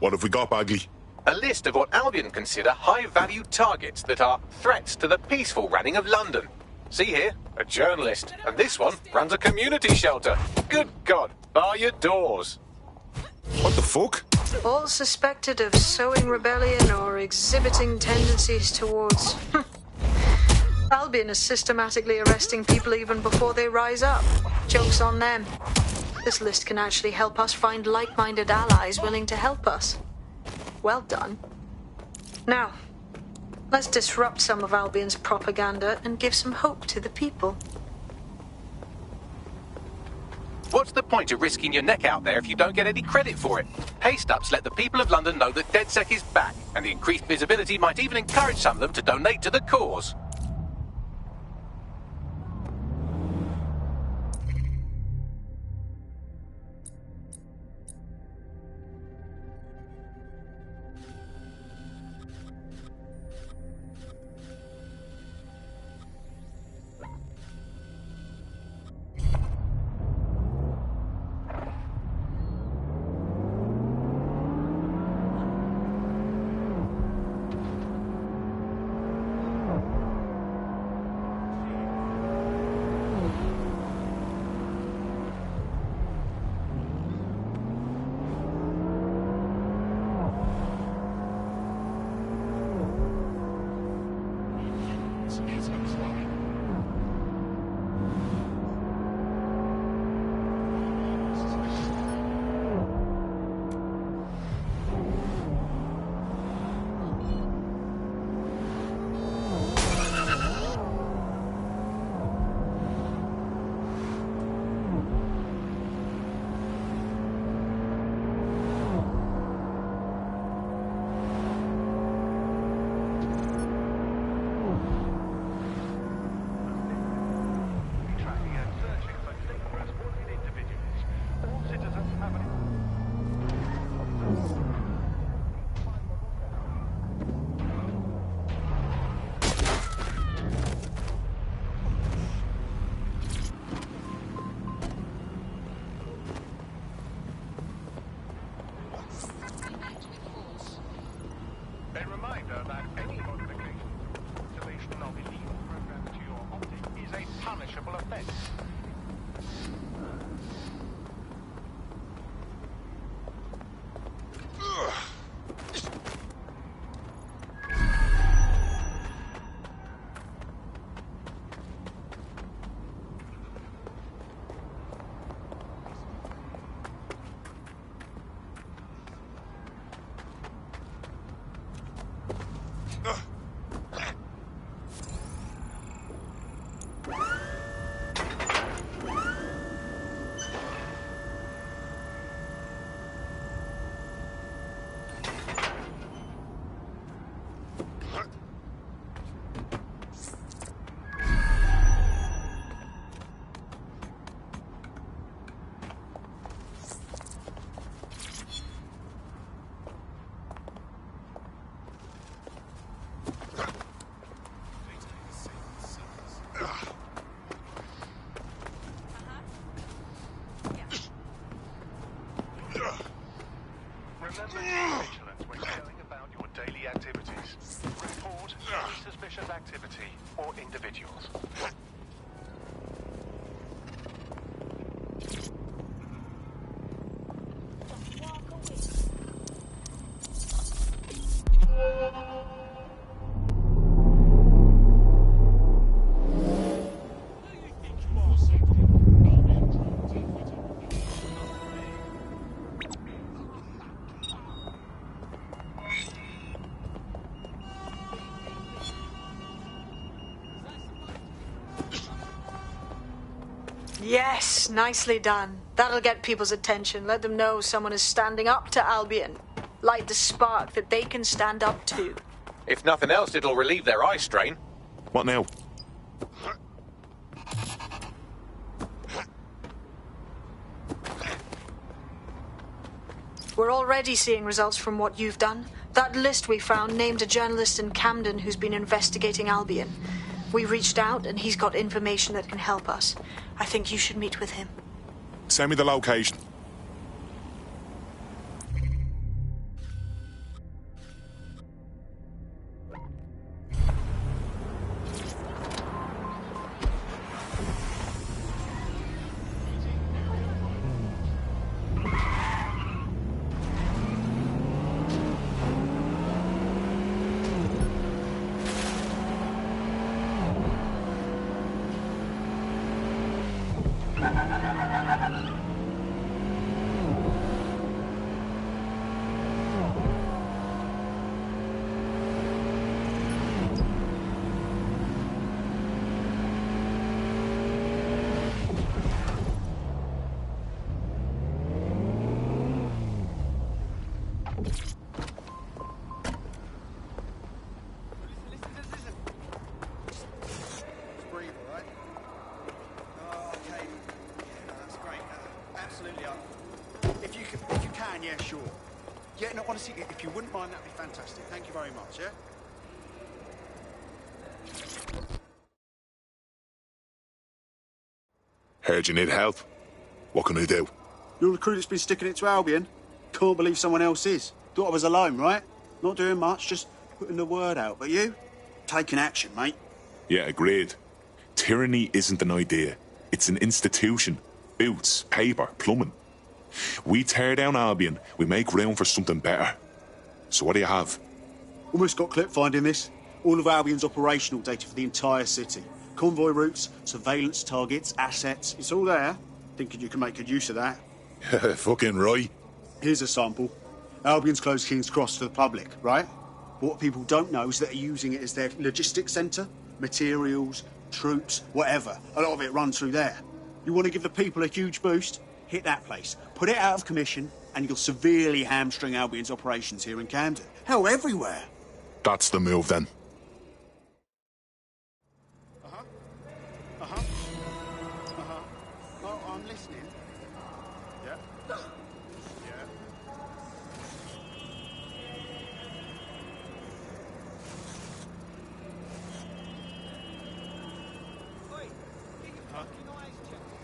What have we got, Bagley? A list of what Albion consider high-value targets that are threats to the peaceful running of London. See here, a journalist, and this one runs a community shelter. Good God, bar your doors. What the fuck? All suspected of sowing rebellion or exhibiting tendencies towards... Albion is systematically arresting people even before they rise up. Joke's on them. This list can actually help us find like-minded allies willing to help us. Well done. Now, let's disrupt some of Albion's propaganda and give some hope to the people. What's the point of risking your neck out there if you don't get any credit for it? Haste-ups let the people of London know that DedSec is back, and the increased visibility might even encourage some of them to donate to the cause. Remember to be vigilant when going about your daily activities. Report any suspicious activity or individuals. Yes, nicely done. That'll get people's attention. Let them know someone is standing up to Albion. Light the spark that they can stand up to. If nothing else, it'll relieve their eye strain. What now? We're already seeing results from what you've done. That list we found named a journalist in Camden who's been investigating Albion. We reached out and he's got information that can help us. I think you should meet with him. Send me the location. absolutely up. If you can, yeah, sure. Yeah, no, honestly, if you wouldn't mind, that'd be fantastic. Thank you very much, yeah? Heard you need help. What can I do? You're the crew that's been sticking it to Albion. Can't believe someone else is. Thought I was alone, right? Not doing much, just putting the word out. But you? Taking action, mate. Yeah, agreed. Tyranny isn't an idea. It's an institution. Boots, paper, plumbing. We tear down Albion, we make room for something better. So what do you have? Almost got clip finding this. All of Albion's operational data for the entire city. Convoy routes, surveillance targets, assets. It's all there. Thinking you can make good use of that. Fucking right. Here's a sample. Albion's closed King's Cross to the public, right? What people don't know is that they're using it as their logistics centre. Materials, troops, whatever. A lot of it runs through there. You want to give the people a huge boost? Hit that place. Put it out of commission, and you'll severely hamstring Albion's operations here in Camden. Hell, everywhere. That's the move, then. Oh, I'm listening. Yeah. Yeah. Huh?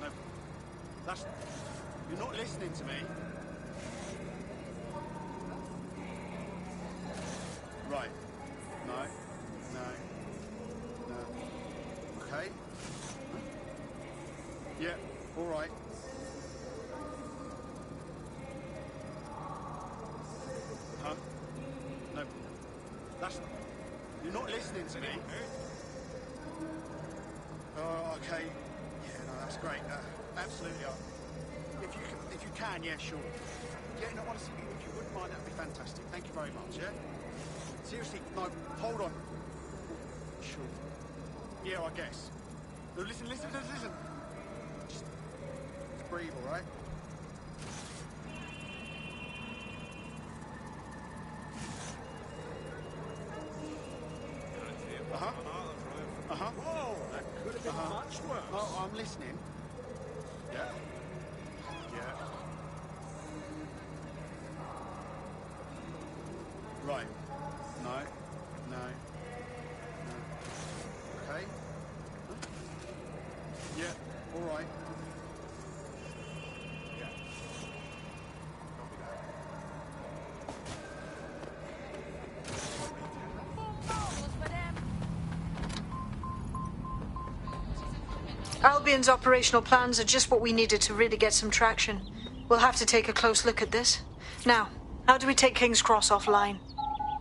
No. That's... You're not listening to me. Right. No. No. No. Okay. Yeah, all right. Huh? No. That's... You're not listening to me. Oh, okay. Yeah, no, that's great. Absolutely. If you can, yeah, sure. Yeah, no, honestly, if you wouldn't mind, that'd be fantastic. Thank you very much, yeah? Seriously, no, hold on. Sure. Yeah, I guess. No, listen. Just breathe, all right? Whoa, that could have been much worse. Oh, I'm listening. Yeah. Yeah. Right. No. Okay. Yeah, all right. Yeah. Albion's operational plans are just what we needed to really get some traction. We'll have to take a close look at this. Now, how do we take King's Cross offline?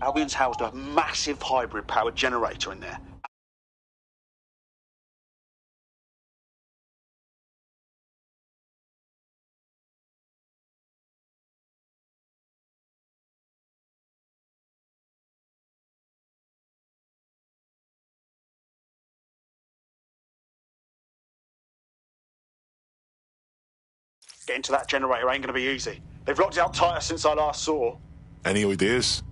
Albion's housed a massive hybrid powered generator in there. Getting to that generator ain't gonna be easy. They've locked it up tighter since I last saw. Any ideas?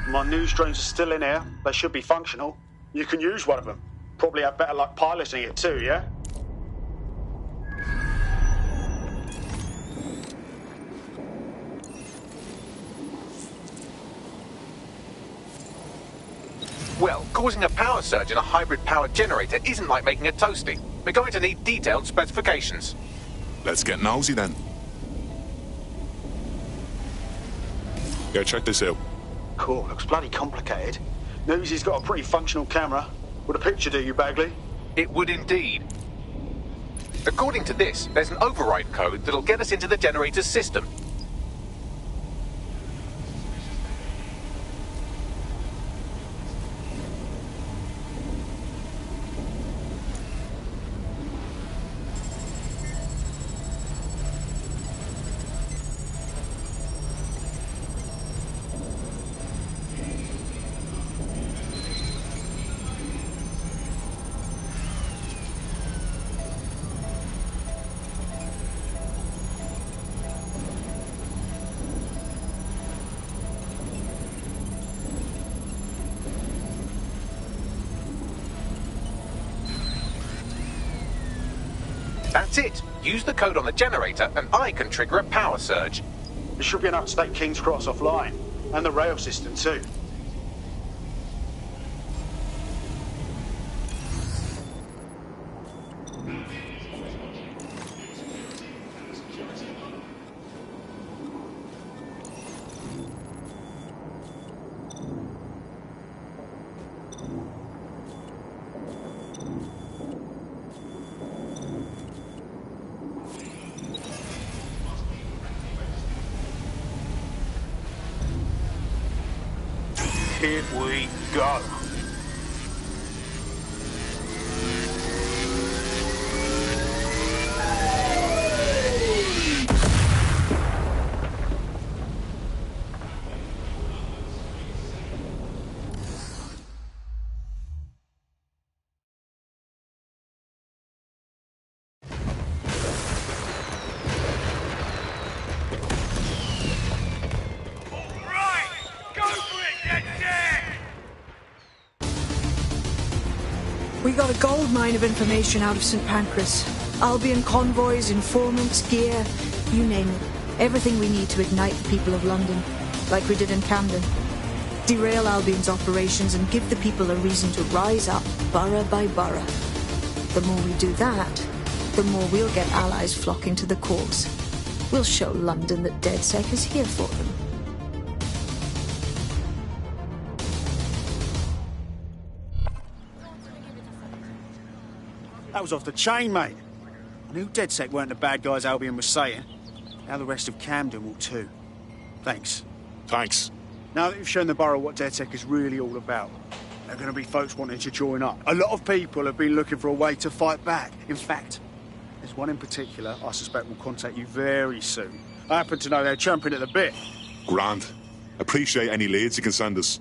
My news drones are still in here. They should be functional. You can use one of them. Probably have better luck piloting it too, yeah? Well, causing a power surge in a hybrid-powered generator isn't like making a toasty. We're going to need detailed specifications. Let's get nosy, then. Yeah, check this out. Cool, looks bloody complicated. Newsy's got a pretty functional camera. Would a picture do you, Bagley? It would indeed. According to this, there's an override code that'll get us into the generator's system. That's it. Use the code on the generator and I can trigger a power surge. There should be enough to take King's Cross offline. And the rail system too. Here we go. We got a gold mine of information out of St. Pancras. Albion convoys, informants, gear, you name it. Everything we need to ignite the people of London, like we did in Camden. Derail Albion's operations and give the people a reason to rise up, borough by borough. The more we do that, the more we'll get allies flocking to the cause. We'll show London that DedSec is here for them. That was off the chain, mate. I knew DedSec weren't the bad guys Albion was saying. Now the rest of Camden will too. Thanks. Thanks. Now that you've shown the borough what DedSec is really all about, there are going to be folks wanting to join up. A lot of people have been looking for a way to fight back. In fact, there's one in particular I suspect will contact you very soon. I happen to know they're champing at the bit. Grand. Appreciate any leads you can send us.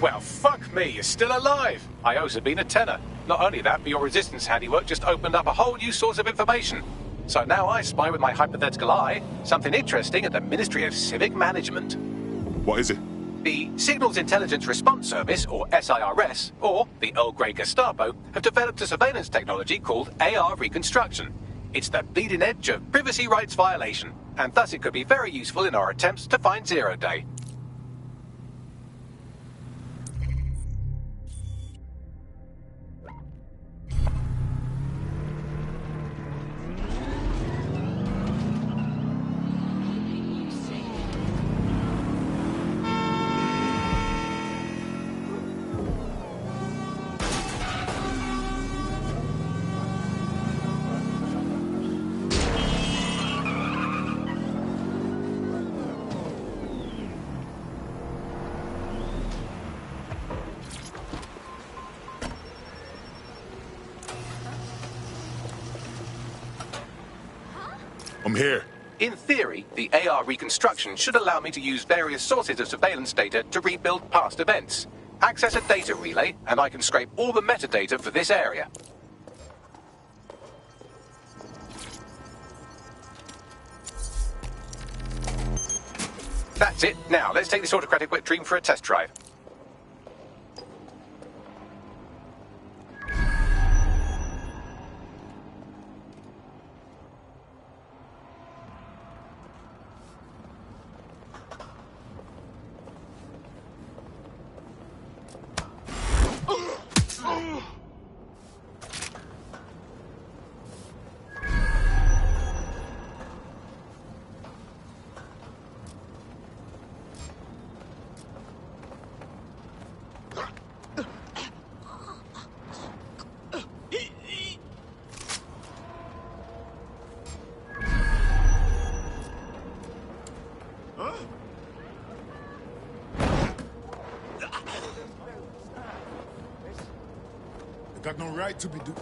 Well, fuck me, you're still alive. I owes have been a tenner. Not only that, but your resistance handiwork just opened up a whole new source of information. So now I spy with my hypothetical eye something interesting at the Ministry of Civic Management. What is it? The Signals Intelligence Response Service, or SIRS, or the Earl Grey Gestapo, have developed a surveillance technology called AR Reconstruction. It's the bleeding edge of privacy rights violation, and thus it could be very useful in our attempts to find Zero Day. I'm here. In theory, the AR reconstruction should allow me to use various sources of surveillance data to rebuild past events. Access a data relay, and I can scrape all the metadata for this area. That's it. Now, let's take this autocratic wet dream for a test drive. got no right to be doing.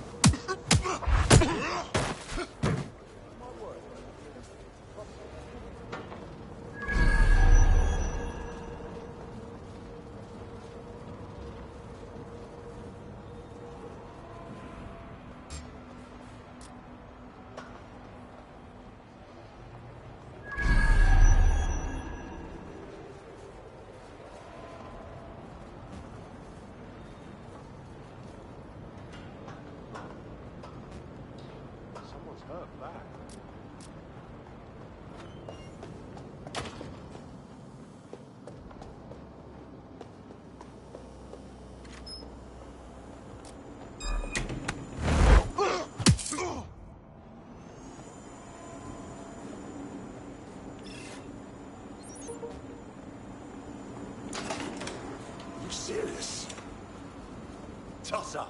Someone's hurt back. You serious? Tosser.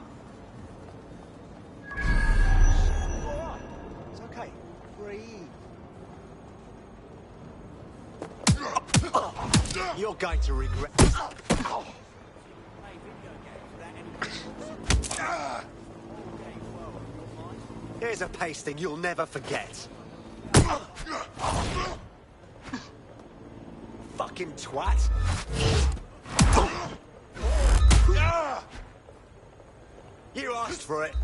Alright. It's okay. Breathe. You're going to regret this. Here's a pasting you'll never forget. Fucking twat. You asked for it.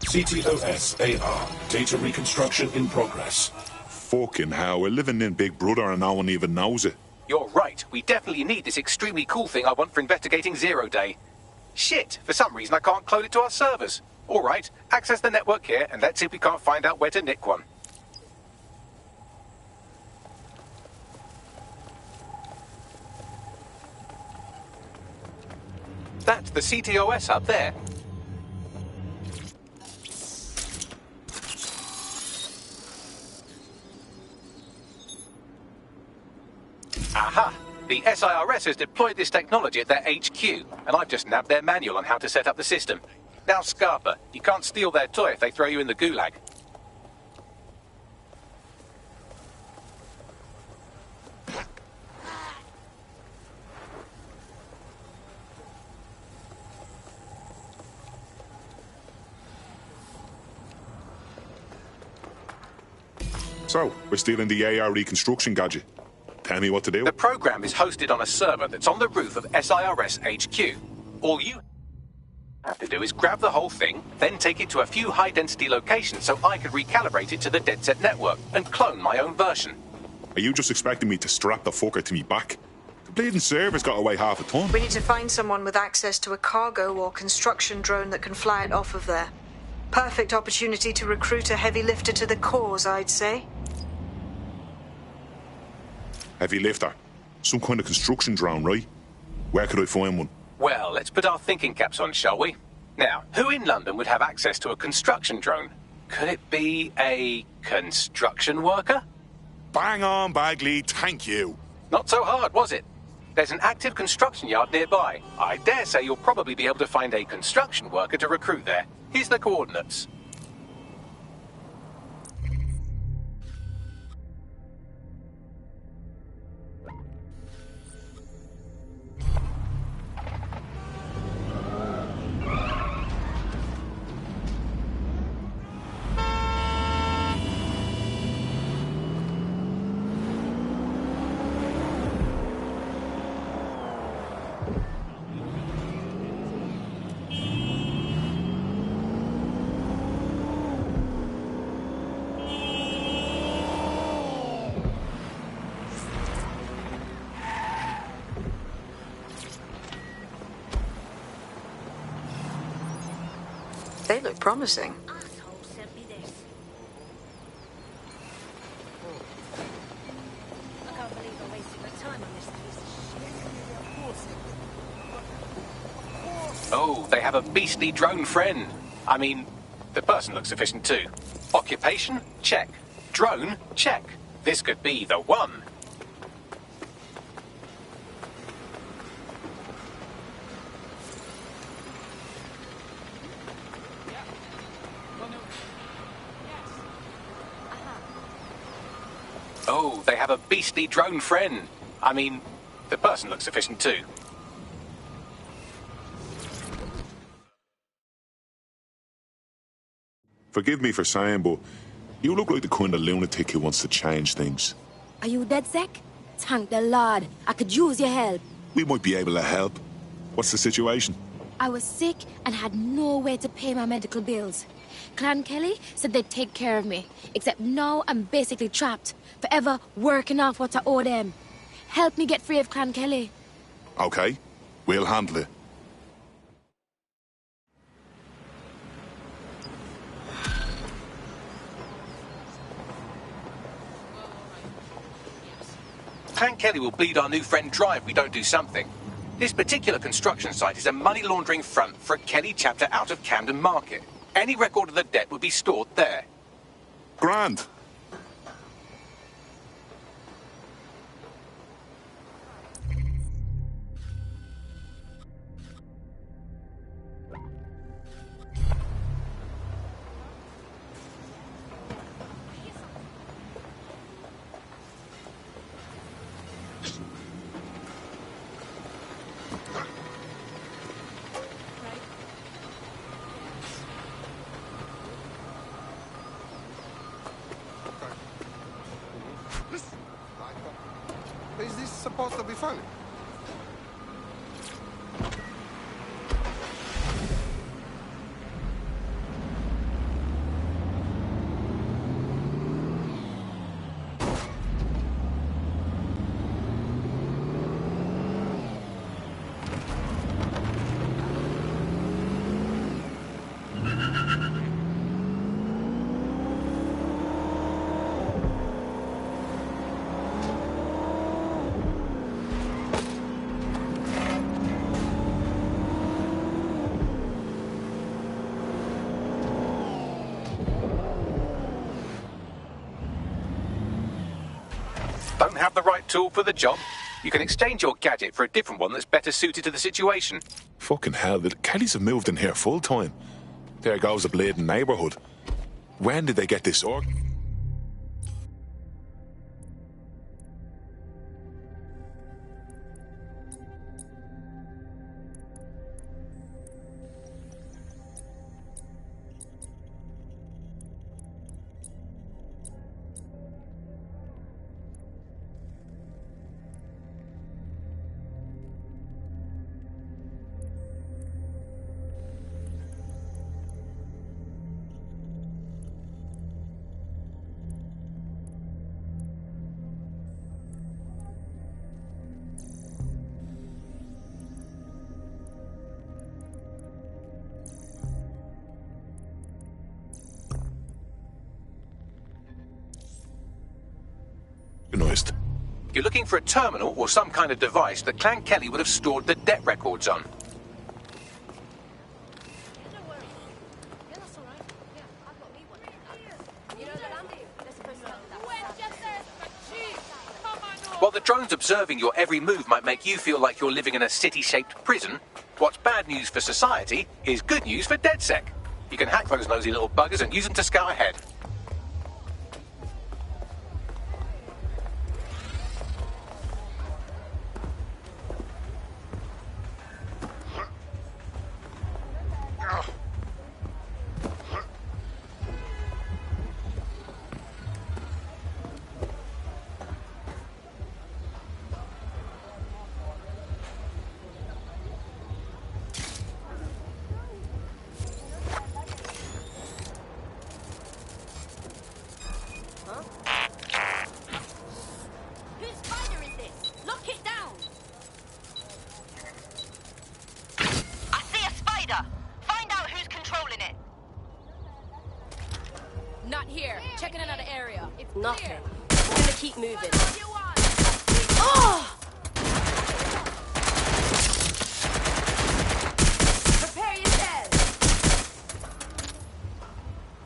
CTOS-AR. Data reconstruction in progress. Fucking hell, we're living in Big Brother and no one even knows it. You're right. We definitely need this extremely cool thing I want for investigating Zero Day. Shit, for some reason I can't clone it to our servers. All right, access the network here and let's see if we can't find out where to nick one. That's the CTOS up there. Aha! The SIRS has deployed this technology at their HQ, and I've just nabbed their manual on how to set up the system. Now, Scarpa, you can't steal their toy if they throw you in the gulag. So, we're stealing the AR reconstruction gadget. Tell me what to do. The program is hosted on a server that's on the roof of SIRS HQ. All you have to do is grab the whole thing, then take it to a few high-density locations so I could recalibrate it to the DedSet network and clone my own version. Are you just expecting me to strap the fucker to me back? The bleeding server's got away half a ton. We need to find someone with access to a cargo or construction drone that can fly it off of there. Perfect opportunity to recruit a heavy lifter to the cause, I'd say. Heavy lifter. Some kind of construction drone, right? Where could I find one? Well, let's put our thinking caps on, shall we? Now, who in London would have access to a construction drone? Could it be a construction worker? Bang on, Bagley, thank you. Not so hard, was it? There's an active construction yard nearby. I dare say you'll probably be able to find a construction worker to recruit there. Here's the coordinates. They look promising. Oh, they have a beastly drone friend. I mean, the person looks sufficient too. Occupation? Check. Drone? Check. This could be the one. Oh, they have a beastly drone friend. I mean, the person looks sufficient too. Forgive me for saying, but you look like the kind of lunatic who wants to change things. Are you DedSec? Thank the Lord. I could use your help. We might be able to help. What's the situation? I was sick and had no way to pay my medical bills. Clan Kelly said they'd take care of me, except now I'm basically trapped, forever working off what I owe them. Help me get free of Clan Kelly. Okay, we'll handle it. Clan Kelly will bleed our new friend dry if we don't do something. This particular construction site is a money laundering front for a Kelly chapter out of Camden Market. Any record of the debt would be stored there. Grand. Is this supposed to be funny? right tool for the job, you can exchange your gadget for a different one that's better suited to the situation. Fucking hell, the Kellys have moved in here full time. There goes a bleeding neighbourhood. When did they get this org? You're looking for a terminal or some kind of device that Clan Kelly would have stored the debt records on. While the drones observing your every move might make you feel like you're living in a city-shaped prison, what's bad news for society is good news for DedSec. You can hack those nosy little buggers and use them to scout ahead. Not here. Checking another area. It's Nothing. Clear. We're gonna keep moving. Oh! Prepare yourselves.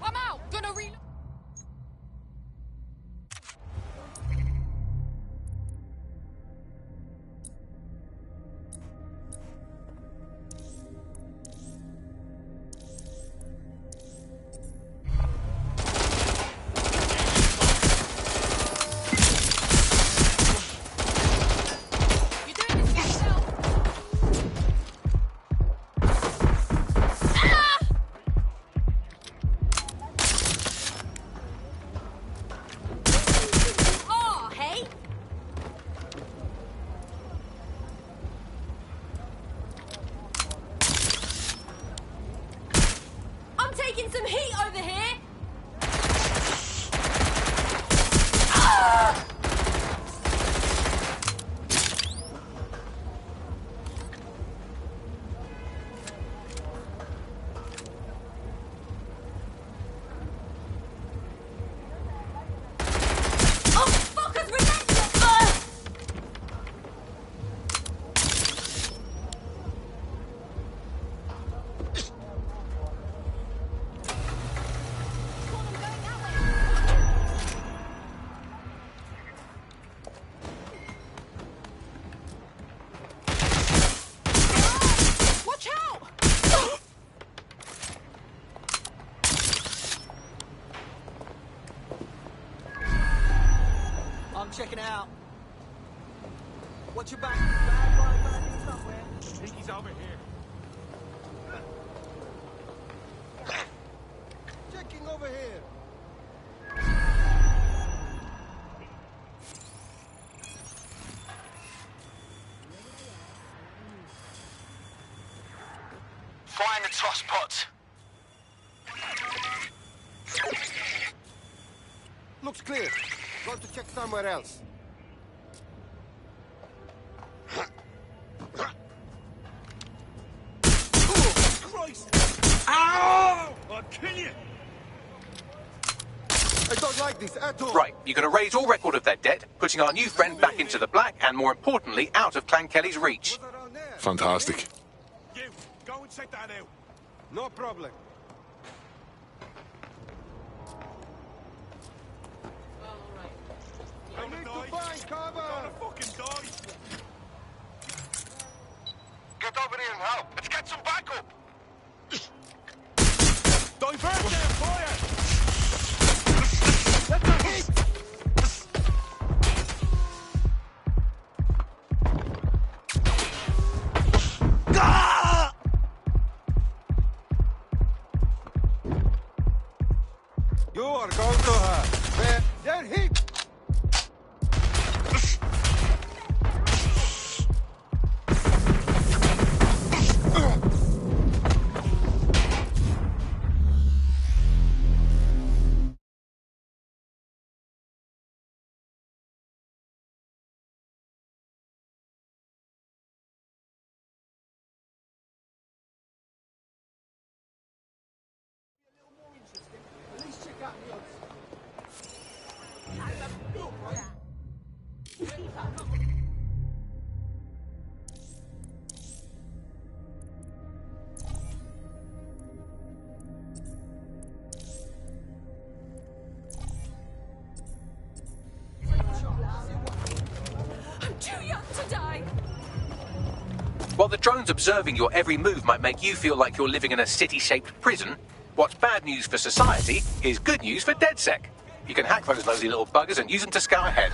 I'm out. Gonna reload. Taking some heat over here. I'm checking out. What's your back? Bad guy landing somewhere. I think he's over here. Checking over here. Find the toss pot. Looks clear. Got to check somewhere else. Oh, Christ! Ow! I'll kill you! I don't like this at all. Right, you're going to raise all record of their debt, putting our new friend back into the black, and more importantly, out of Clan Kelly's reach. Fantastic. You, go and check that out. No problem. I need to find cover! Gonna fucking die! Get over here and help. Let's get some backup. Divert their fire! Let the heat! You are going to her. They're hit! At least check out the odds. I'm too young to die. While the drones observing your every move might make you feel like you're living in a city-shaped prison, what's bad news for society is good news for DedSec. You can hack those nosy little buggers and use them to scout ahead.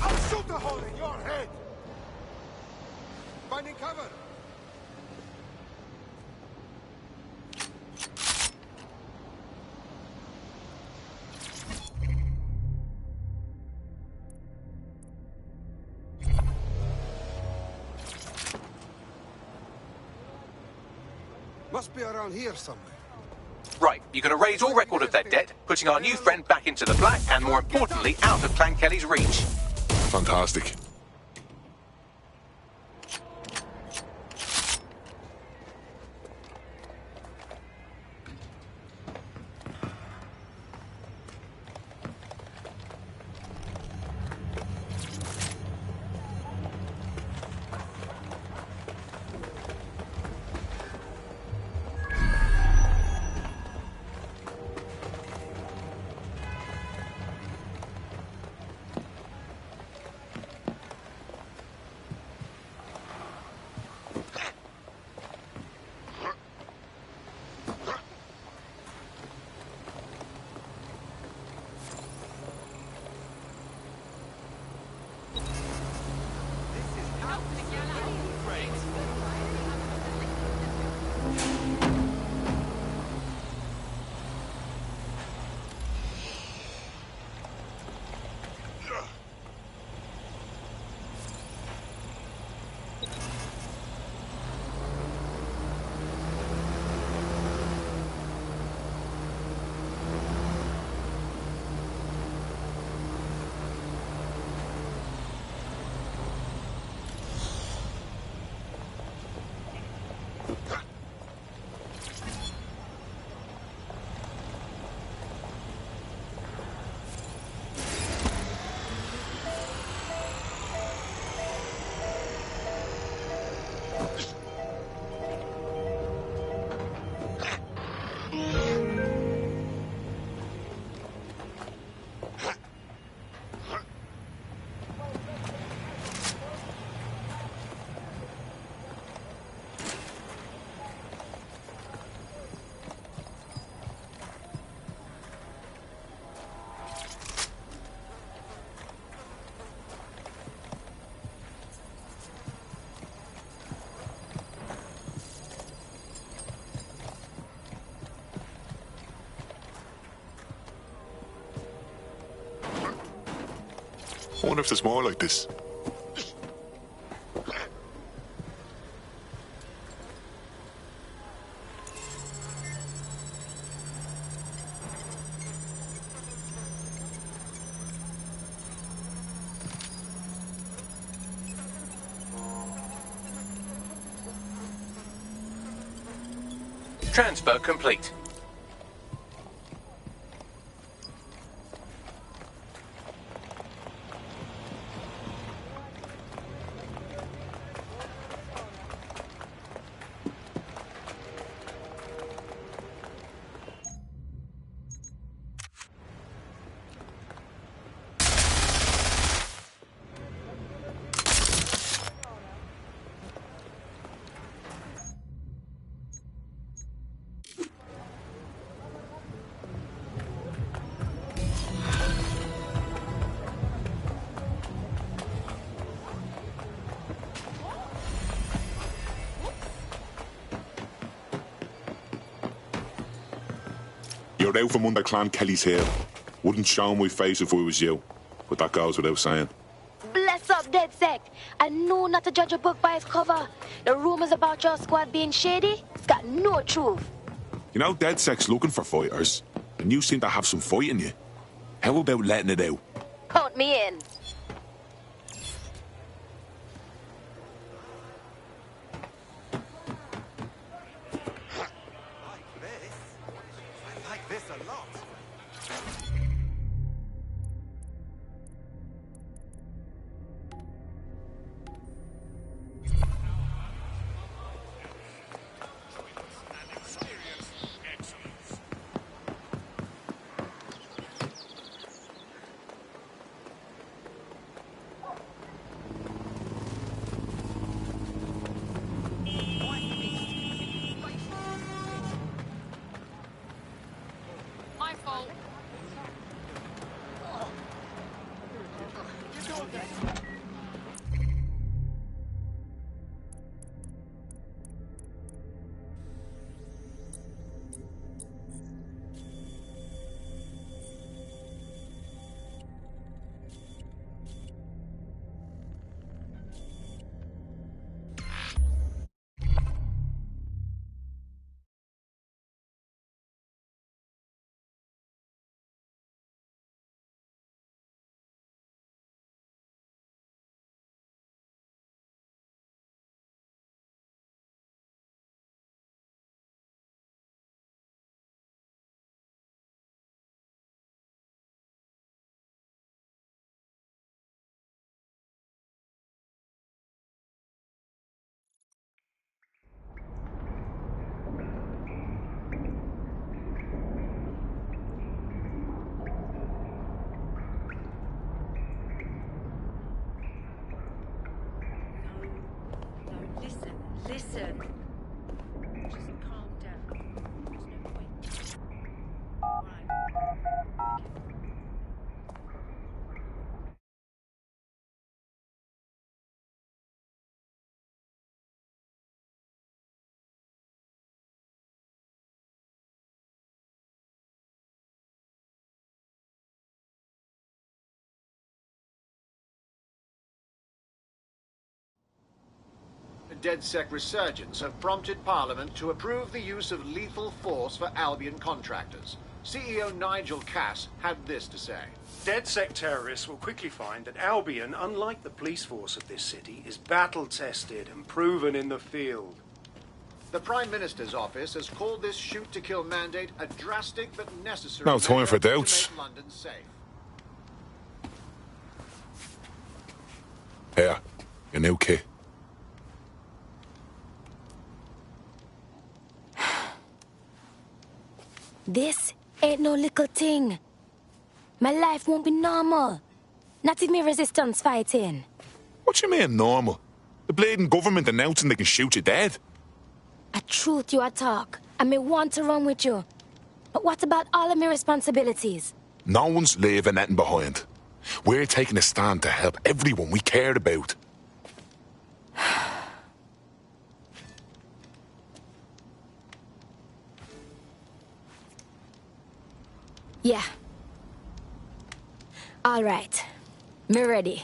I'll shoot a hole in your head! Finding cover! Must be around here somewhere. Right, you can erase all record of their debt, putting our new friend back into the black and, more importantly, out of Clan Kelly's reach. Fantastic. I wonder if there's more like this. Transfer complete. You're out from under Clan Kelly's heel. Wouldn't show my face if I was you, but that goes without saying. Bless up, DedSec. I know not to judge a book by its cover. The rumors about your squad being shady, it's got no truth. You know, DedSec's looking for fighters, and you seem to have some fight in you. How about letting it out? Count me in. I like this a lot. My fault. No, listen. Just calm down. There's no point. Right. DedSec resurgence have prompted Parliament to approve the use of lethal force for Albion contractors. CEO Nigel Cass had this to say. DedSec terrorists will quickly find that Albion, unlike the police force of this city, is battle-tested and proven in the field. The Prime Minister's office has called this shoot-to-kill mandate a drastic but necessary No time for measure doubts. to make London safe. Here, your new kit. This ain't no little thing. My life won't be normal. Not if me resistance fighting. What you mean, normal? The bleeding government announcing they can shoot you dead. A truth you a talk. I may want to run with you. But what about all of my responsibilities? No one's leaving anything behind. We're taking a stand to help everyone we cared about. Yeah. All right. Me ready.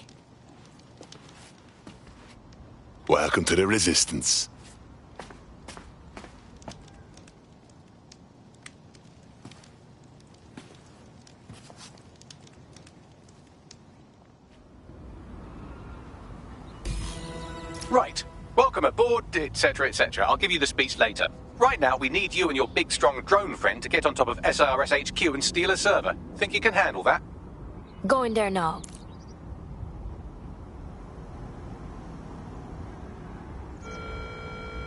Welcome to the Resistance. Right. Welcome aboard, etc., etc. I'll give you the speech later. Right now, we need you and your big, strong drone friend to get on top of SRS HQ and steal a server. Think you can handle that? Go in there now.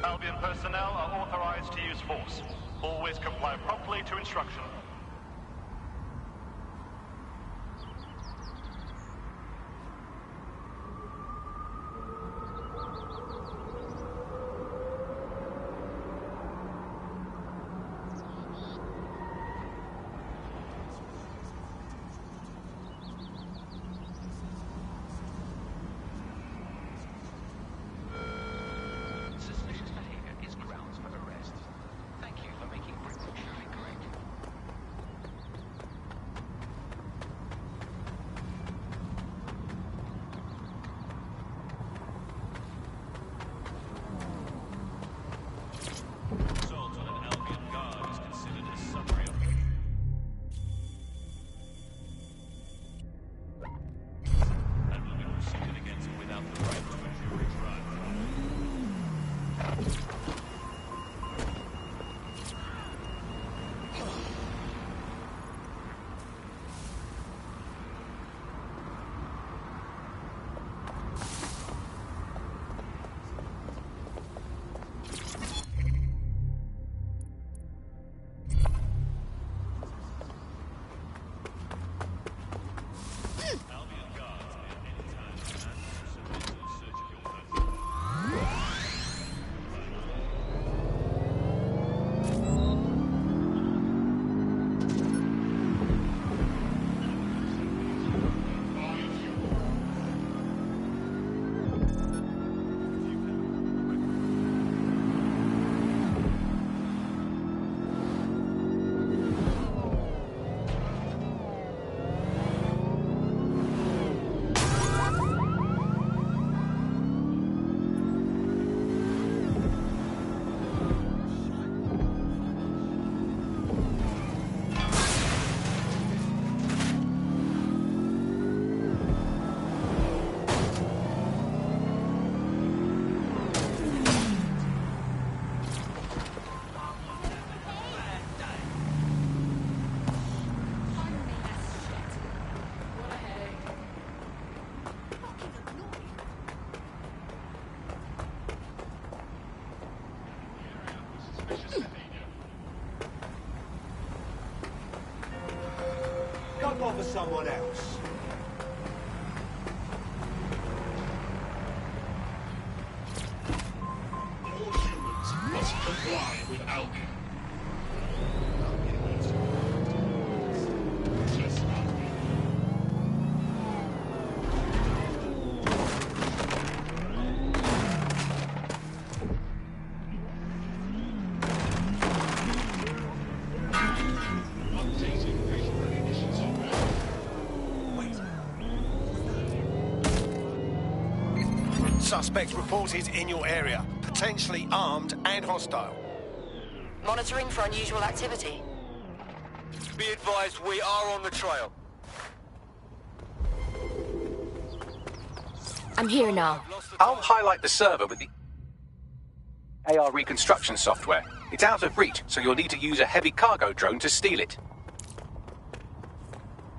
Albion personnel are authorized to use force. Always comply promptly to instruction. Suspicious behavior is grounds for arrest. Thank you for making Britain truly great. Assault on an Albion guard is considered a summary and will be proceeded against without the right to a jury trial. Albion guards may at any time command or submit to a search of your person. Go bother someone else. All humans must comply with Albion. Just Albion. Updating facial recognition software. Suspect reported in your area. Potentially armed and hostile. Monitoring for unusual activity. Be advised, we are on the trail. I'm here now. I'll highlight the server with the AR reconstruction software. It's out of reach, so you'll need to use a heavy cargo drone to steal it.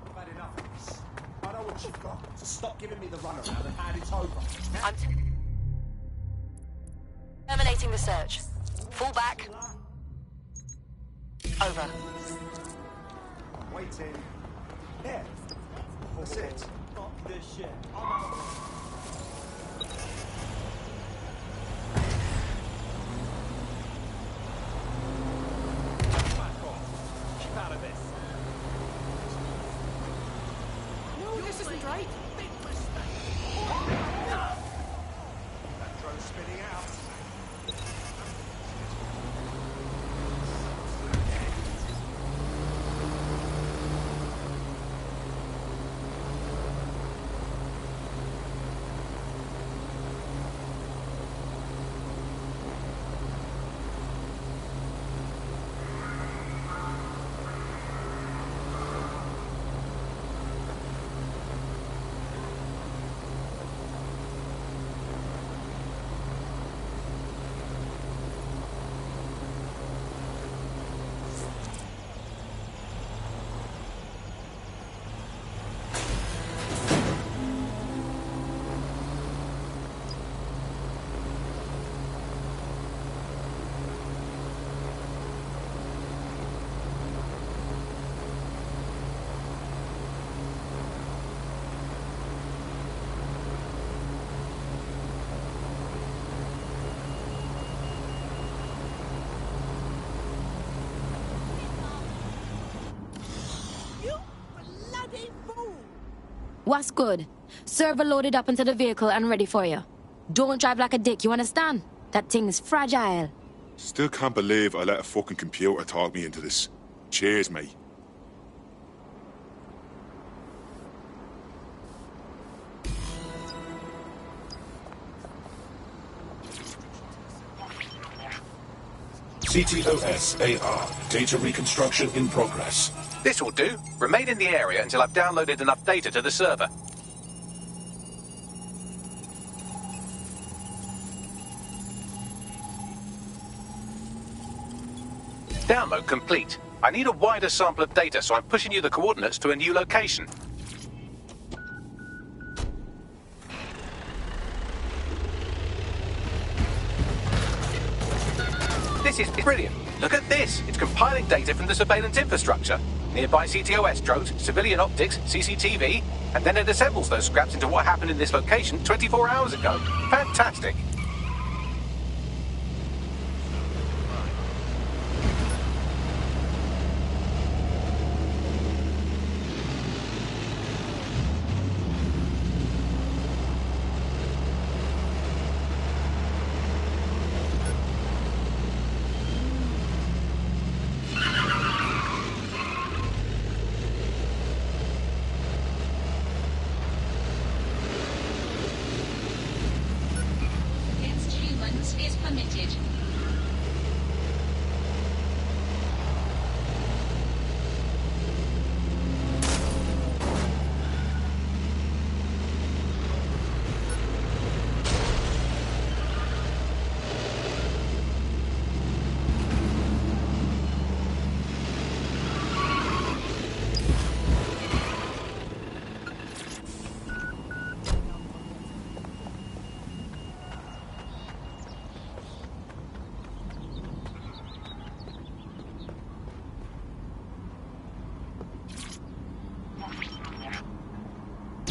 I've had enough of this. I know what you've got, so stop giving me the runaround and hand it over. I'm terminating the search. Fall back. Over. Waiting. There. That's it. Fuck this shit. Keep out of this. No, this isn't right. That drone's spinning out. What's good? Server loaded up into the vehicle and ready for you. Don't drive like a dick, you understand? That thing is fragile. Still can't believe I let a fucking computer talk me into this. Cheers, mate. CTOS-AR. Data reconstruction in progress. This will do. Remain in the area until I've downloaded enough data to the server. Download complete. I need a wider sample of data, so I'm pushing you the coordinates to a new location. This is brilliant. Look at this. It's compiling data from the surveillance infrastructure. Nearby CTOS drones, civilian optics, CCTV, and then it assembles those scraps into what happened in this location 24 hours ago. Fantastic. Against humans is permitted.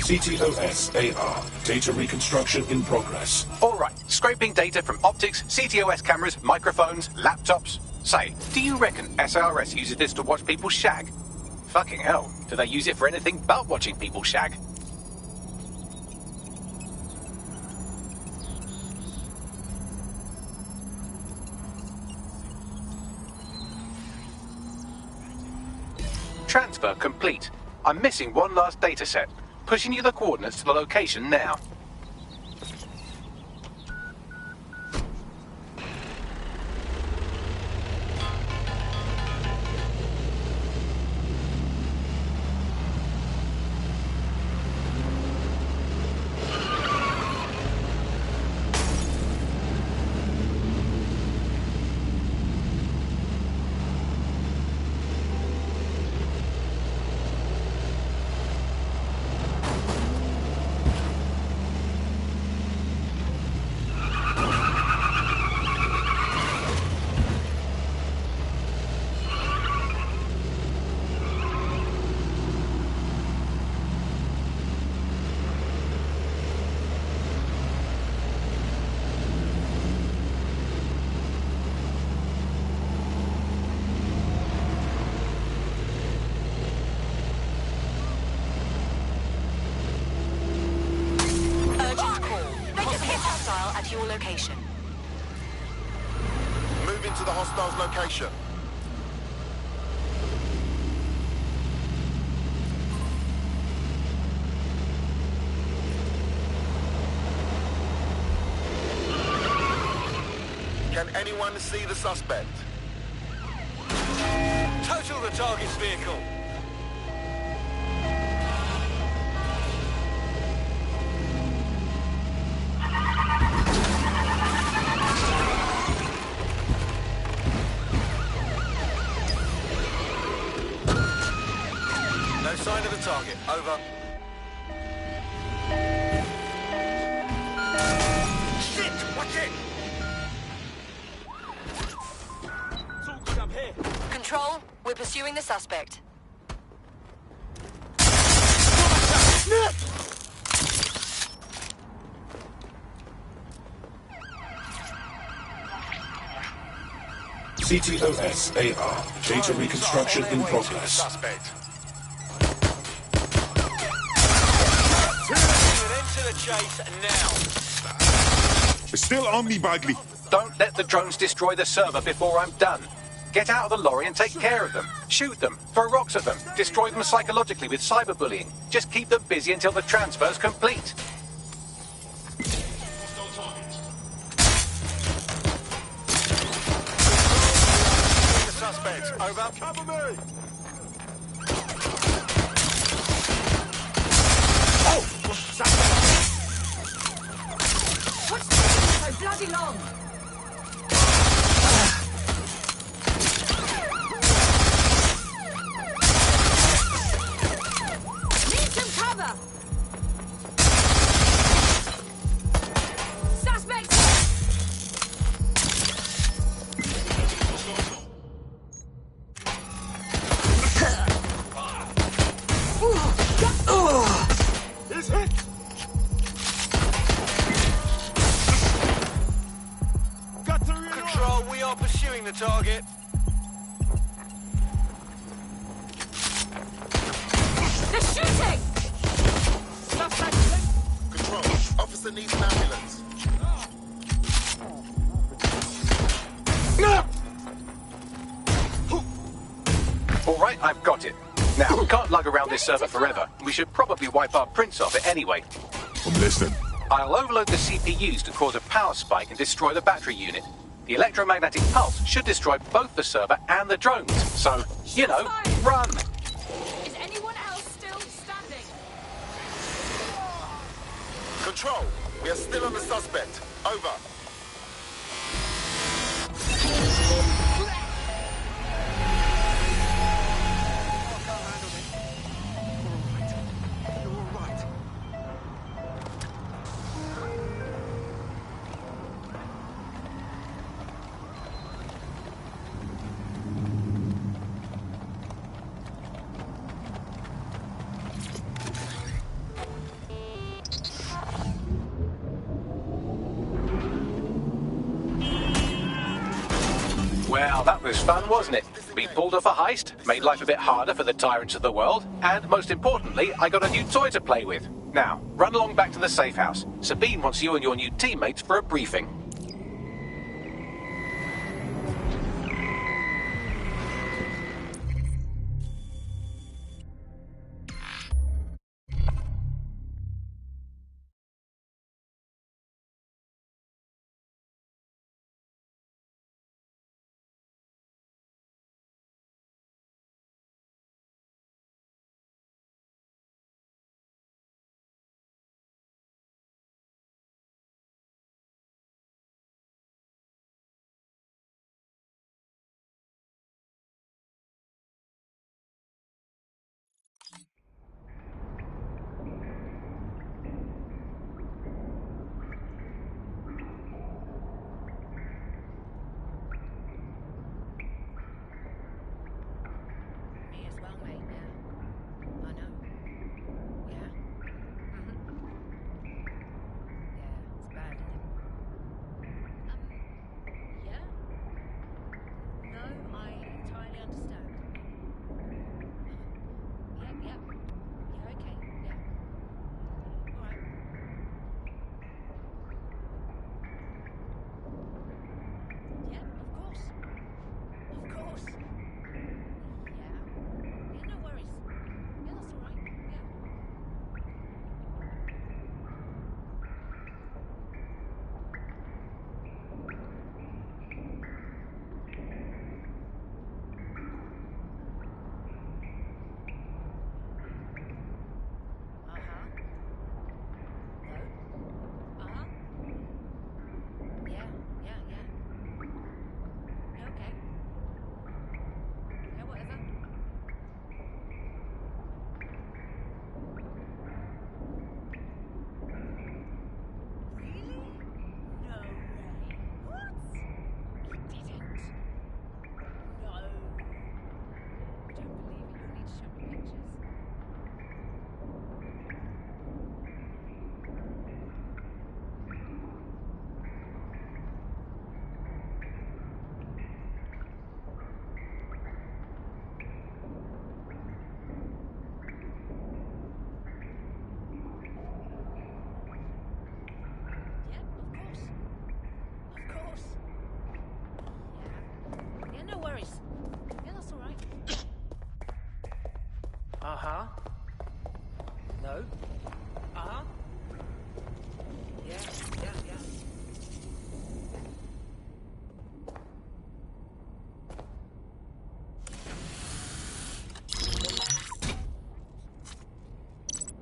CTOS-AR. Data reconstruction in progress. All right, scraping data from optics, CTOS cameras, microphones, laptops. Say, do you reckon SRS uses this to watch people shag? Fucking hell, do they use it for anything but watching people shag? Transfer complete. I'm missing one last data set. Pushing you the coordinates to the location now. At your location. Move into the hostile's location. Can anyone see the suspect? Total the target's vehicle. No sign of the target. Over. Shit! Watch it! It's all good up here. Control, we're pursuing the suspect. CTOS-AR. Data reconstruction in progress. Suspect. regular chase now. It's still on me, Bagley. Don't let the drones destroy the server before I'm done. Get out of the lorry and take care of them. Shoot them, throw rocks at them, destroy them psychologically with cyberbullying. Just keep them busy until the transfer's complete. The suspect. Over. Cover me. What's taking so bloody long? Need some cover! Suspect! He's hit! Control, we are pursuing the target. They're shooting! Control, officer needs an ambulance. All right, I've got it. Now, we can't lug around this server forever. We should probably wipe our prints off it anyway. I'm listening. I'll overload the CPUs to cause a power spike and destroy the battery unit. The electromagnetic pulse should destroy both the server and the drones. So, you know, run! Is anyone else still standing? Control, we are still on the suspect. Over. Well, that was fun, wasn't it? We pulled off a heist, made life a bit harder for the tyrants of the world, and most importantly, I got a new toy to play with. Now, run along back to the safe house. Sabine wants you and your new teammates for a briefing.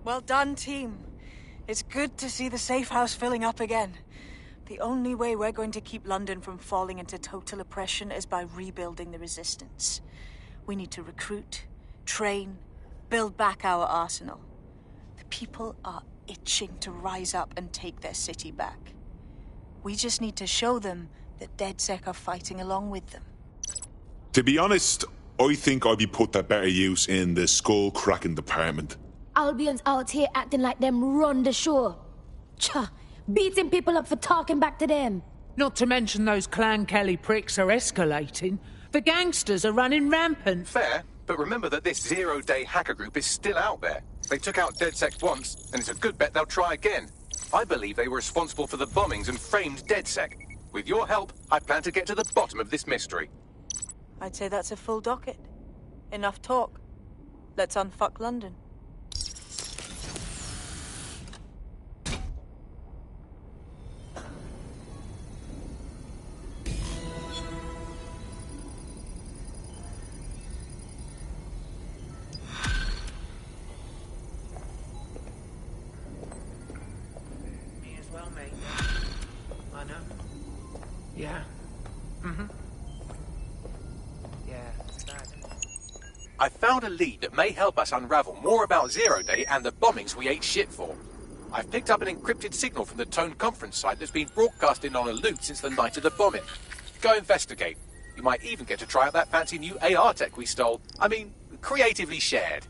Well done, team. It's good to see the safe house filling up again. The only way we're going to keep London from falling into total oppression is by rebuilding the resistance. We need to recruit, train, build back our arsenal. The people are itching to rise up and take their city back. We just need to show them that DedSec are fighting along with them. To be honest, I think I'd be put to better use in the skull-cracking department. Albion's out here acting like them run the show. Cha, beating people up for talking back to them. Not to mention those Clan Kelly pricks are escalating. The gangsters are running rampant. Fair, but remember that this zero-day hacker group is still out there. They took out DedSec once, and it's a good bet they'll try again. I believe they were responsible for the bombings and framed DedSec. With your help, I plan to get to the bottom of this mystery. I'd say that's a full docket. Enough talk. Let's unfuck London. Me as well, mate. I know. Yeah. I found a lead that may help us unravel more about Zero Day and the bombings we ate shit for. I've picked up an encrypted signal from the Tone conference site that's been broadcasting on a loop since the night of the bombing. Go investigate. You might even get to try out that fancy new AR tech we stole. I mean, creatively shared.